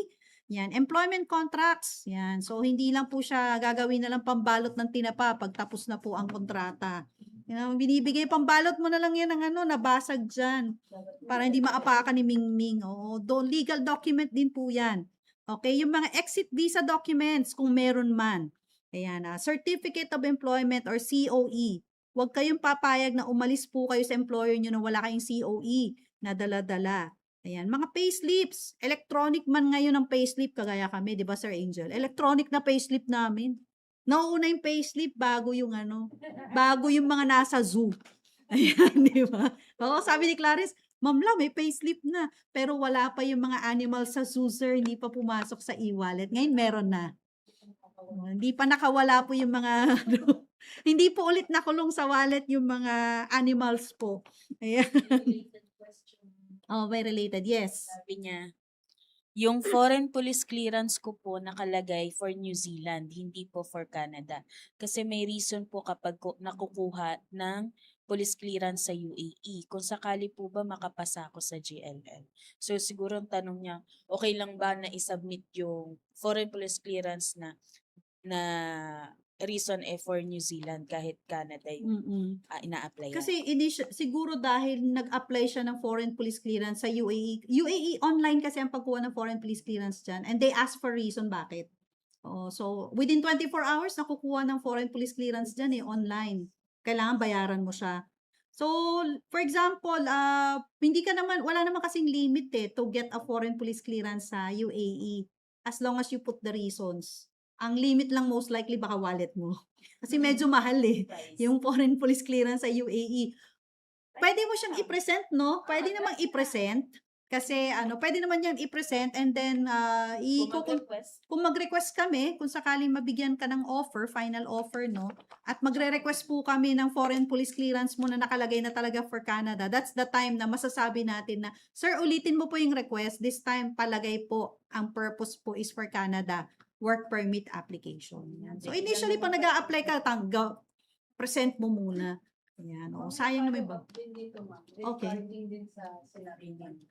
G: Yan, employment contracts. Yan, so hindi lang po siya gagawin na lang pambalot ng tinapa pag tapos na po ang kontrata. Yan, binibigay pambalot mo na lang yan ng nabasag dyan para hindi maapakan ni Mingming. Legal document din po yan. Okay, yung mga exit visa documents kung meron man. Ayan, Certificate of Employment or COE. Huwag kayong papayag na umalis po kayo sa employer nyo na wala kayong COE na dala-dala. Ayan, mga payslips. Electronic man ngayon ang payslip, kagaya kami, di ba Sir Angel? Electronic na payslip namin. Nauuna yung payslip bago yung bago yung mga nasa zoo. Ayan, di ba? Oo, sabi ni Clarice, Ma'am La, may payslip na. Pero wala pa yung mga animals sa zoo, sir. Hindi pa pumasok sa e-wallet. Ngayon, meron na. Hindi pa nakawala po yung mga hindi po ulit nakulong sa wallet yung mga animals po. Ayan. May related. Yes.
F: Sabi niya, yung foreign police clearance ko po nakalagay for New Zealand, hindi po for Canada. Kasi may reason po kapag nakukuha ng police clearance sa UAE. Kung sakali po ba makapasa ako sa GLL. So siguro ang tanong niya, okay lang ba na isubmit yung foreign police clearance na reason for New Zealand kahit Canada yung ina-apply.
G: Kasi siguro dahil nag-apply siya ng foreign police clearance sa UAE. UAE online kasi ang pagkuha ng foreign police clearance dyan. And they ask for reason bakit. So within 24 hours nakukuha ng foreign police clearance dyan online. Kailangan bayaran mo siya. So, for example, wala naman kasing limit to get a foreign police clearance sa UAE as long as you put the reasons. Ang limit lang most likely baka wallet mo. Kasi medyo mahal eh. Yung foreign police clearance sa UAE. Pwede mo siyang i-present, no? Pwede namang i-present. Kasi pwede naman yan i-present and then kung mag-request kami, kung sakaling mabigyan ka ng offer, final offer, no? At magre-request po kami ng foreign police clearance mo na nakalagay na talaga for Canada. That's the time na masasabi natin na, sir, ulitin mo po yung request. This time, palagay po, ang purpose po is for Canada. Work permit application. Yan. So, initially, pag nag-a-apply ka, present mo muna. Ayan. O, sayang naman ba? Okay.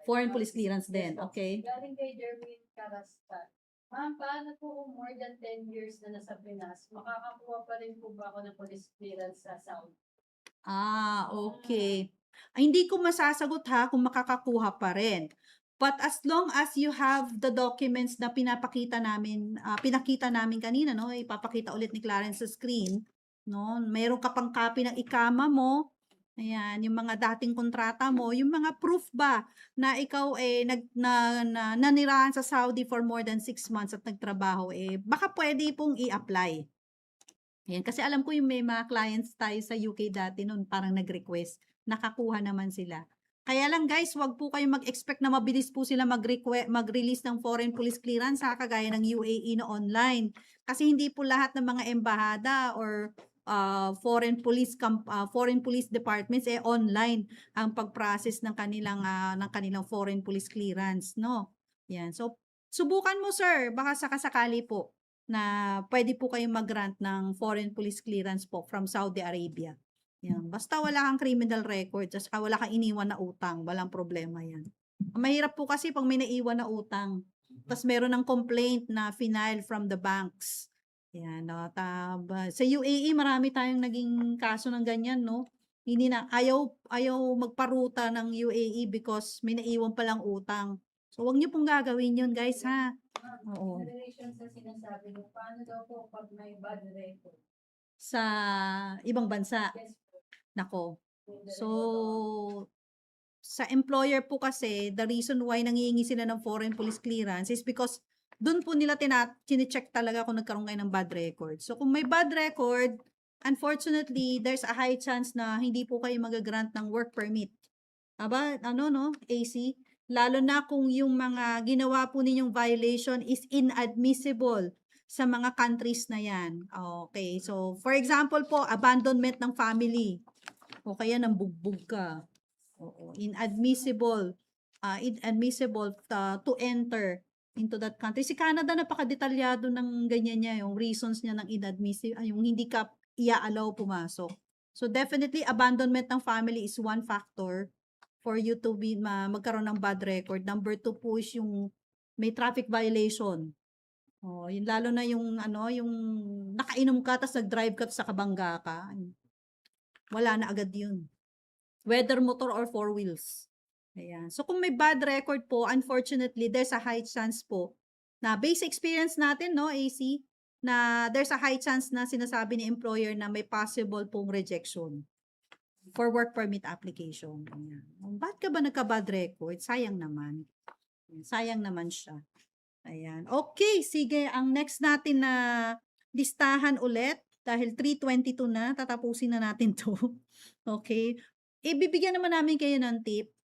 G: Foreign police clearance din. Okay.
J: Galing kay Jermaine Carastat. Ma'am, paano po kung more than 10 years na nasa Pinas, makakakuha pa rin po ba ako ng police clearance sa Saudi?
G: Okay. Hindi ko masasagot ha kung makakakuha pa rin. But as long as you have the documents na pinakita namin kanina, no? Ipapakita ulit ni Clarence sa screen, no? Meron ka pang copy ng ikama mo. Ayan, yung mga dating kontrata mo, yung mga proof ba na ikaw nanirahan sa Saudi for more than 6 months at nagtrabaho, baka pwede pong i-apply. Ayan, kasi alam ko yung may mga clients tayo sa UK dati noon parang nag-request, nakakuha naman sila. Kaya lang guys, wag po kayong mag-expect na mabilis po sila mag-release ng foreign police clearance kagaya ng UAE na online. Kasi hindi po lahat ng mga embahada or foreign police departments online ang pag-process ng kanilang foreign police clearance, no? Yan. So subukan mo, sir, baka sakasakali po na pwede po kayong mag-grant ng foreign police clearance po from Saudi Arabia. Yan. Basta wala kang criminal record, at wala kang iniwan na utang, walang problema yan. Mahirap po kasi pag may naiwan na utang, tapos meron ng complaint na final from the banks. Yan, no? Sa UAE, marami tayong naging kaso ng ganyan, no? Hindi na, ayaw magparuta ng UAE because may naiwan palang utang. So, wag niyo pong gagawin yun, guys, ha? Oo.
J: In relation sa sinasabi mo, paano daw po pag may bad record?
G: Sa ibang bansa.
J: Yes po.
G: Nako. So, sa employer po kasi, the reason why nangihingi sila ng foreign police clearance is because doon po nila chine-check talaga kung nagkaroon kayo ng bad record. So, kung may bad record, unfortunately, there's a high chance na hindi po kayo mag-grant ng work permit. Aba, AC? Lalo na kung yung mga ginawa po ninyong violation is inadmissible sa mga countries na yan. Okay, so for example po, abandonment ng family. O kaya nang bugbog ka. Oo, inadmissible to enter into that country. Si Canada napakadetalyado ng ganyan niya, yung reasons niya ng inadmissible, yung hindi ka i-allow pumasok. So definitely abandonment ng family is one factor for you to be magkaroon ng bad record. Number 2 po is yung may traffic violation. Yun lalo na yung yung nakainom ka tapos nag-drive ka sa kabangga ka. Wala na agad yun. Whether motor or four wheels. Ayan. So kung may bad record po, unfortunately, there's a high chance po na base experience natin, no, AC, na there's a high chance na sinasabi ni employer na may possible pong rejection for work permit application. Ayan. Ba't ka ba nagka-bad record? Sayang naman. Sayang naman siya. Ayan. Okay, sige. Ang next natin na listahan ulit, dahil 3:22 na, tatapusin na natin to. Okay. Ibibigyan naman namin kayo ng tip.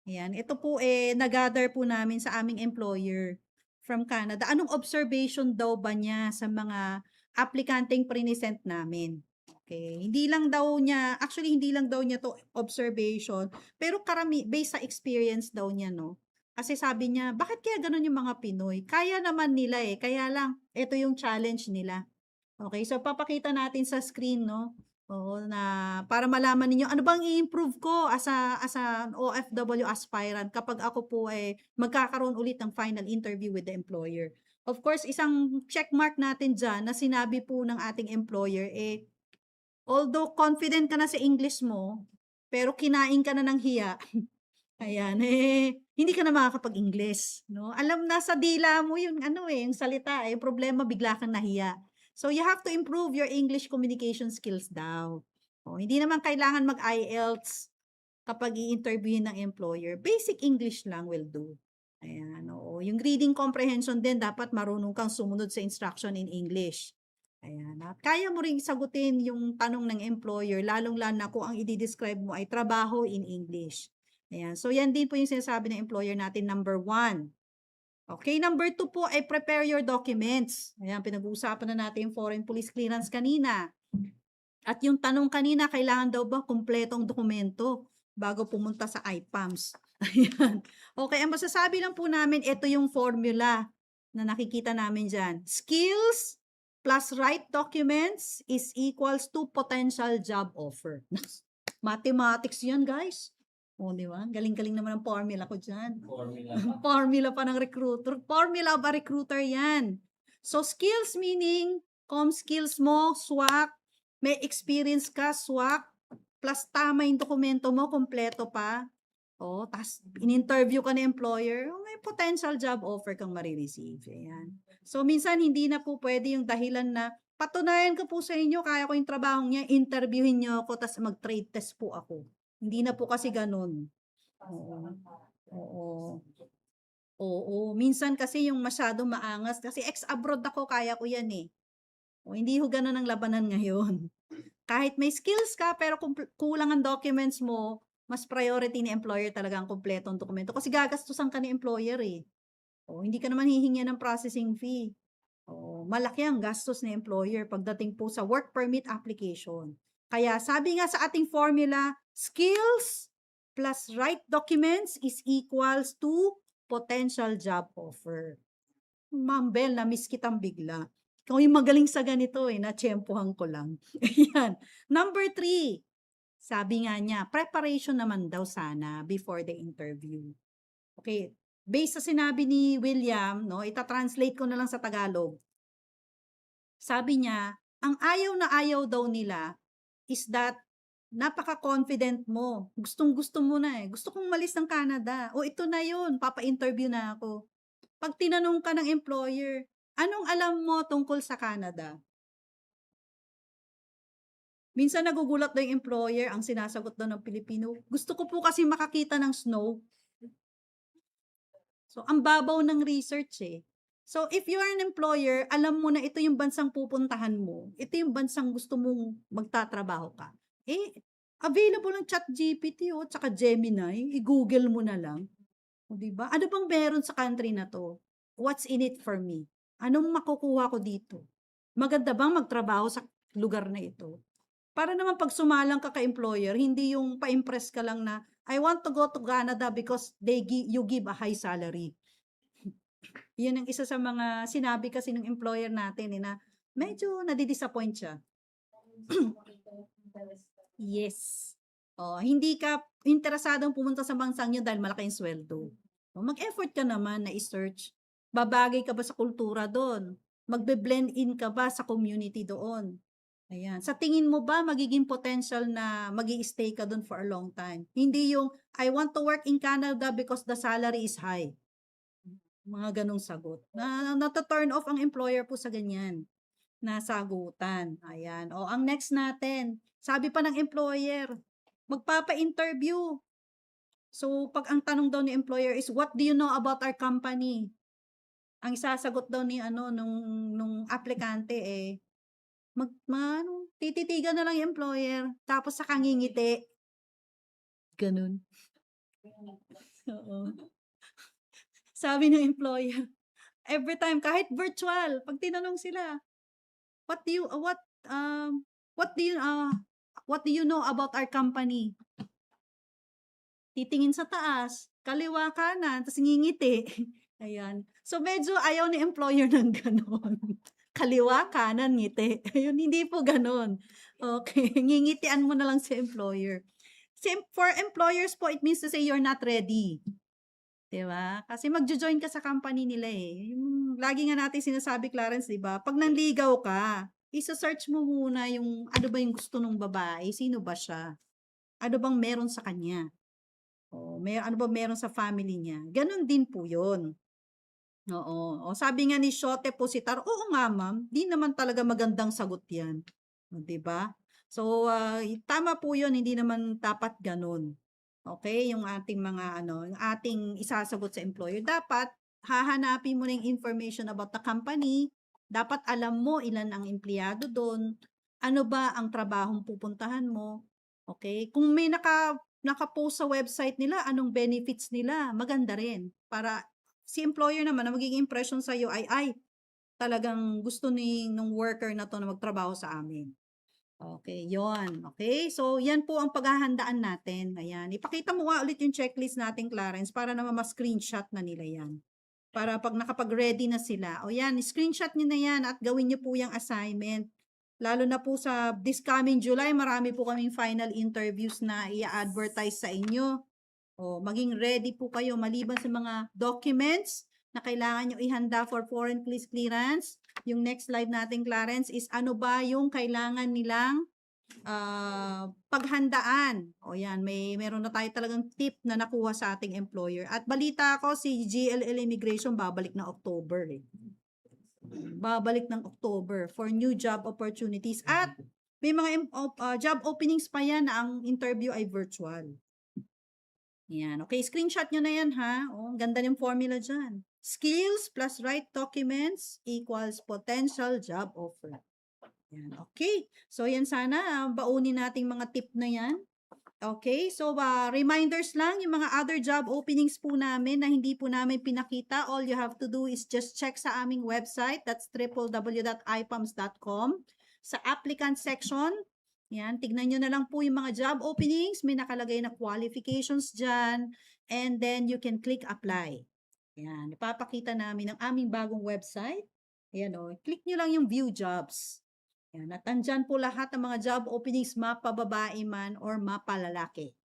G: Ayan. Ito po nag-gather po namin sa aming employer from Canada. Anong observation daw ba niya sa mga aplikanteng present namin? Okay. Hindi lang daw niya to observation, pero based sa experience daw niya, no? Kasi sabi niya, bakit kaya ganun yung mga Pinoy? Kaya naman nila kaya lang, ito yung challenge nila. Okay, so papakita natin sa screen, no? Na para malaman niyo ano bang i-improve ko as an OFW aspirant kapag ako po magkakaroon ulit ng final interview with the employer. Of course, isang check mark natin dyan na sinabi po ng ating employer, although confident ka na sa English mo, pero kinain ka na ng hiya, ayan, hindi ka na makakapag-English, no? Alam na sa dila mo yung yung salita, yung problema, bigla kang nahiya. So, you have to improve your English communication skills daw. Hindi naman kailangan mag-IELTS kapag i-interviewin ng employer. Basic English lang will do.
D: Ayan, oo. Yung reading comprehension din, dapat marunong kang sumunod sa instruction in English. Ayan. At kaya mo ring sagutin yung tanong ng employer, lalong-lalo na kung ang i-describe mo ay trabaho in English. Ayan. So, yan din po yung sinasabi ng employer natin, number 1. Okay, number 2 po ay prepare your documents. Ayan, pinag-uusapan na natin yung foreign police clearance kanina. At yung tanong kanina, kailangan daw ba kumpletong dokumento bago pumunta sa IPAMS? Ayan. Okay, ang masasabi lang po namin, ito yung formula na nakikita namin dyan. Skills plus right documents is equals to potential job offer. Mathematics yan, guys. O, di ba? Galing-galing naman ang formula ko dyan.
E: Formula.
D: Formula pa ng recruiter. Formula of a recruiter yan. So, skills meaning, skills mo, swak, may experience ka, swak, plus tama yung dokumento mo, kompleto pa. O, tas in-interview ka ng employer, may potential job offer kang marireceive. Ayan. So, minsan hindi na po pwede yung dahilan na patunayan ko po sa inyo, kaya ko yung trabaho niya, interviewin niyo ako, tas mag-trade test po ako. Hindi na po kasi ganun. Oo. Oo. Minsan kasi yung masyado maangas, kasi ex-abroad ako, kaya ko yan eh. O, hindi ho ganun ang labanan ngayon. Kahit may skills ka, pero kung kulang ang documents mo, mas priority ni employer talaga ang kumpletong dokumento. Kasi gagastusan ka ni employer eh. O, hindi ka naman hihingi ng processing fee. O, malaki ang gastos ni employer pagdating po sa work permit application. Kaya sabi nga sa ating formula, skills plus right documents is equals to potential job offer. Ma'am Bel, na-miss kitang bigla. Ikaw yung magaling sa ganito eh, na-tsempohan ko lang. Ayan. Number 3, sabi nga niya, preparation naman daw sana before the interview. Okay, based sa sinabi ni William, no, ita-translate ko na lang sa Tagalog. Sabi niya, ang ayaw na ayaw daw nila is that napaka-confident mo. Gustong-gusto mo na eh. Gusto kong malis ng Canada. O ito na yun, papa-interview na ako. Pag tinanong ka ng employer, anong alam mo tungkol sa Canada? Minsan nagugulat daw yung employer, ang sinasagot daw ng Pilipino, gusto ko po kasi makakita ng snow. So, ang babaw ng research eh. So, if you are an employer, alam mo na ito yung bansang pupuntahan mo. Ito yung bansang gusto mong magtatrabaho ka. Eh, available ng ChatGPT o tsaka Gemini, i-google mo na lang. O, diba? Ano bang meron sa country na to? What's in it for me? Anong makukuha ko dito? Maganda bang magtrabaho sa lugar na ito? Para naman pag sumalang ka ka-employer, hindi yung pa-impress ka lang na, I want to go to Canada because you give a high salary. Yun ang isa sa mga sinabi kasi ng employer natin na medyo nadidisappoint siya. Yes. Oh, hindi ka interesadong pumunta sa bansang yun dahil malaki yung sweldo. Mag-effort ka naman na i-search. Babagay ka ba sa kultura doon? Magbe-blend in ka ba sa community doon? Ayan. Sa tingin mo ba magiging potential na magi-stay ka doon for a long time? Hindi yung, I want to work in Canada because the salary is high. Mga ganong sagot. Na-turn off ang employer po sa ganyan. Nasagutan. Ayan. O, ang next natin, sabi pa ng employer, magpapa-interview. So, pag ang tanong daw ni employer is, what do you know about our company? Ang isasagot daw ni nung aplikante eh, tititigan na lang yung employer, tapos sa kangingiti. Ganun. Oo. Sabi ng employer, every time, kahit virtual, pag tinanong sila, what do you know about our company? Titingin sa taas, kaliwa kanan, tapos ngingiti. Ayan. So, medyo ayaw ni employer ng ganon. Kaliwa, kanan, ngiti. Ayun, hindi po ganon. Okay. Ngingitian mo na lang si employer. For employers po, it means to say you're not ready. Diba? Kasi magjo-join ka sa company nila eh. Yung, lagi nga natin sinasabi, Clarence, diba? Pag nanligaw ka, isa-search mo muna yung ano ba yung gusto ng babae, sino ba siya? Ano bang meron sa kanya? Ano ba meron sa family niya? Ganon din po yun. Oo. Sabi nga ni Shote Positar, oo nga ma'am, di naman talaga magandang sagot yan. Diba? So, tama po yun, hindi naman dapat ganon.
G: Okay, yung ating mga yung ating isasagot sa employer. Dapat hahanapin mo na yung information about the company. Dapat alam mo ilan ang empleyado doon. Ano ba ang trabahong pupuntahan mo? Okay? Kung may naka-post sa website nila, anong benefits nila? Maganda rin. Para si employer naman, na magiging impression sa iyo ay talagang gusto nung worker na to na magtrabaho sa amin. Okay, yon. Okay, so yan po ang paghahandaan natin. Ayan, ipakita mo nga ulit yung checklist natin, Clarence, para naman ma-screenshot na nila yan. Para pag nakapag-ready na sila, o yan, screenshot nyo na yan at gawin nyo po yung assignment. Lalo na po sa this coming July, marami po kaming final interviews na i-advertise sa inyo. O, maging ready po kayo maliban sa mga documents na kailangan nyo ihanda for foreign police clearance. Yung next slide natin, Clarence, is ano ba yung kailangan nilang paghandaan. O yan, meron na tayo talagang tip na nakuha sa ating employer. At balita ko, si GLL Immigration babalik na October. Babalik ng October for new job opportunities. At may mga job openings pa yan na ang interview ay virtual. Yan. Okay, screenshot nyo na yan ha. O, ang ganda ng formula dyan. Skills plus right documents equals potential job offer. Yan. Okay. So, yan sana. Baunin nating mga tip na yan. Okay. So, reminders lang. Yung mga other job openings po namin na hindi po namin pinakita. All you have to do is just check sa aming website. That's www.ipams.com. Sa applicant section, yan, tignan nyo na lang po yung mga job openings. May nakalagay na qualifications dyan. And then, you can click apply. Yan, ipapakita namin ang aming bagong website. Ayan o, click nyo lang yung view jobs. Yan, at andyan po lahat ng mga job openings, mapababae man or mapalalaki.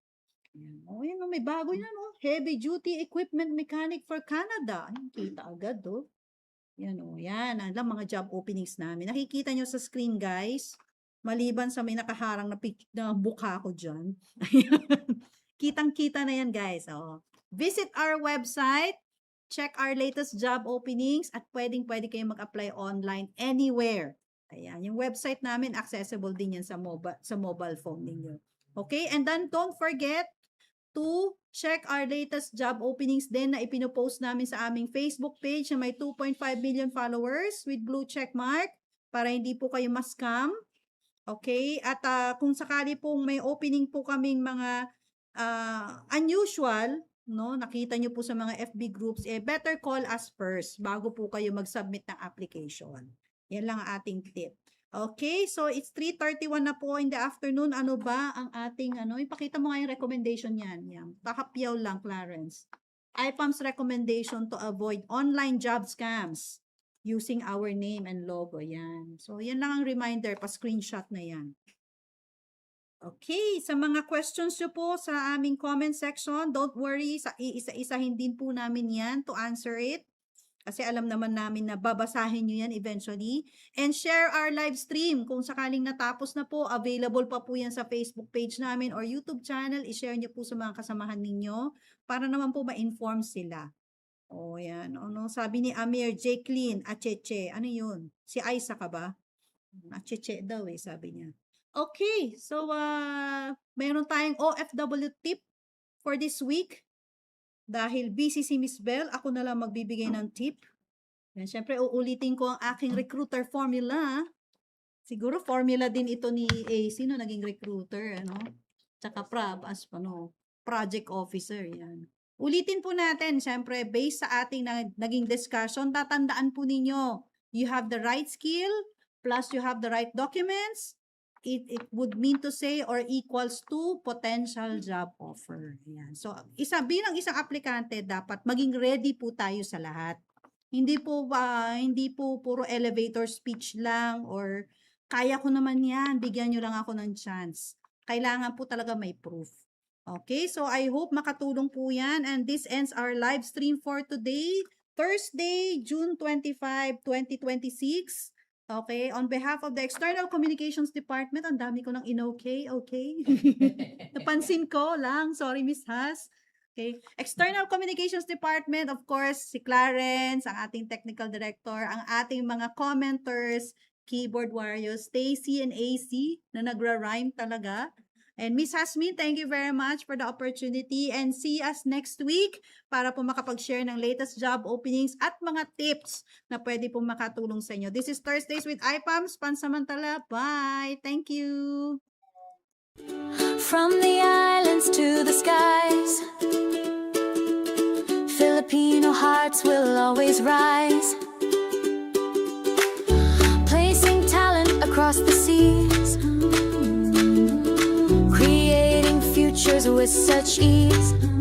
G: Yan, o yan o, may bago yan o. Heavy duty equipment mechanic for Canada. Ayun, kita agad o. Yan o, yan, ang mga job openings namin. Nakikita nyo sa screen guys, maliban sa may nakaharang na mukha ko dyan. Kitang-kita na yan guys. O. Visit our website. Check our latest job openings at pwede kayong mag-apply online anywhere. Ayan, yung website namin accessible din yan sa mobile phone ninyo. Okay, and then don't forget to check our latest job openings din na ipinopost namin sa aming Facebook page na may 2.5 million followers with blue check mark para hindi po kayo ma-scam. Okay, at kung sakali pong may opening po kaming mga unusual, no, nakita nyo po sa mga FB groups, better call us first bago po kayo mag-submit ng application. Yan lang ang ating tip. Okay, so it's 3:31 na po in the afternoon. Ano ba ang ating, ipakita mo nga yung recommendation yan. Yan. Pakapyaw lang, Clarence. IPAM's recommendation to avoid online job scams using our name and logo. Yan. So, yan lang ang reminder. Pa-screenshot na yan. Okay, sa mga questions nyo po sa aming comment section, don't worry, isa-isahin din po namin yan to answer it. Kasi alam naman namin na babasahin nyo yan eventually. And share our live stream. Kung sakaling natapos na po, available pa po yan sa Facebook page namin or YouTube channel. I-share nyo po sa mga kasamahan ninyo para naman po ma-inform sila. O yan, sabi ni Amir, Jacqueline, Acheche, ano yun? Si Aisa ka ba? Acheche daw sabi niya. Okay, so mayroon tayong OFW tip for this week. Dahil busy si Miss Bell, ako na lang magbibigay ng tip. Yan, syempre, uulitin ko ang aking recruiter formula. Siguro formula din ito ni AC, no, naging recruiter, Tsaka project officer, yan. Ulitin po natin, syempre, based sa ating naging discussion, tatandaan po ninyo, you have the right skill, plus you have the right documents, it would mean to say or equals to potential job offer. Yan. So, bilang isang aplikante, dapat maging ready po tayo sa lahat. Hindi po puro elevator speech lang or kaya ko naman yan, bigyan nyo lang ako ng chance. Kailangan po talaga may proof. Okay, so I hope makatulong po yan. And this ends our live stream for today, Thursday, June 25, 2026. Okay, on behalf of the External Communications Department, ang dami ko ng okay. Napansin ko lang, sorry Miss Has. Okay, External Communications Department, of course, si Clarence, ang ating Technical Director, ang ating mga commenters, keyboard warriors, Stacy and AC, na nagra-rhyme talaga.
D: And Miss Hasmin, thank you very much for the opportunity and see us next week para po makapag-share ng latest job openings at mga tips na pwede po makatulong sa inyo. This is Thursdays with IPAMS. Pansamantala. Bye! Thank you!
K: From the islands to the skies, Filipino hearts will always rise, placing talent across the seas, creating futures with such ease.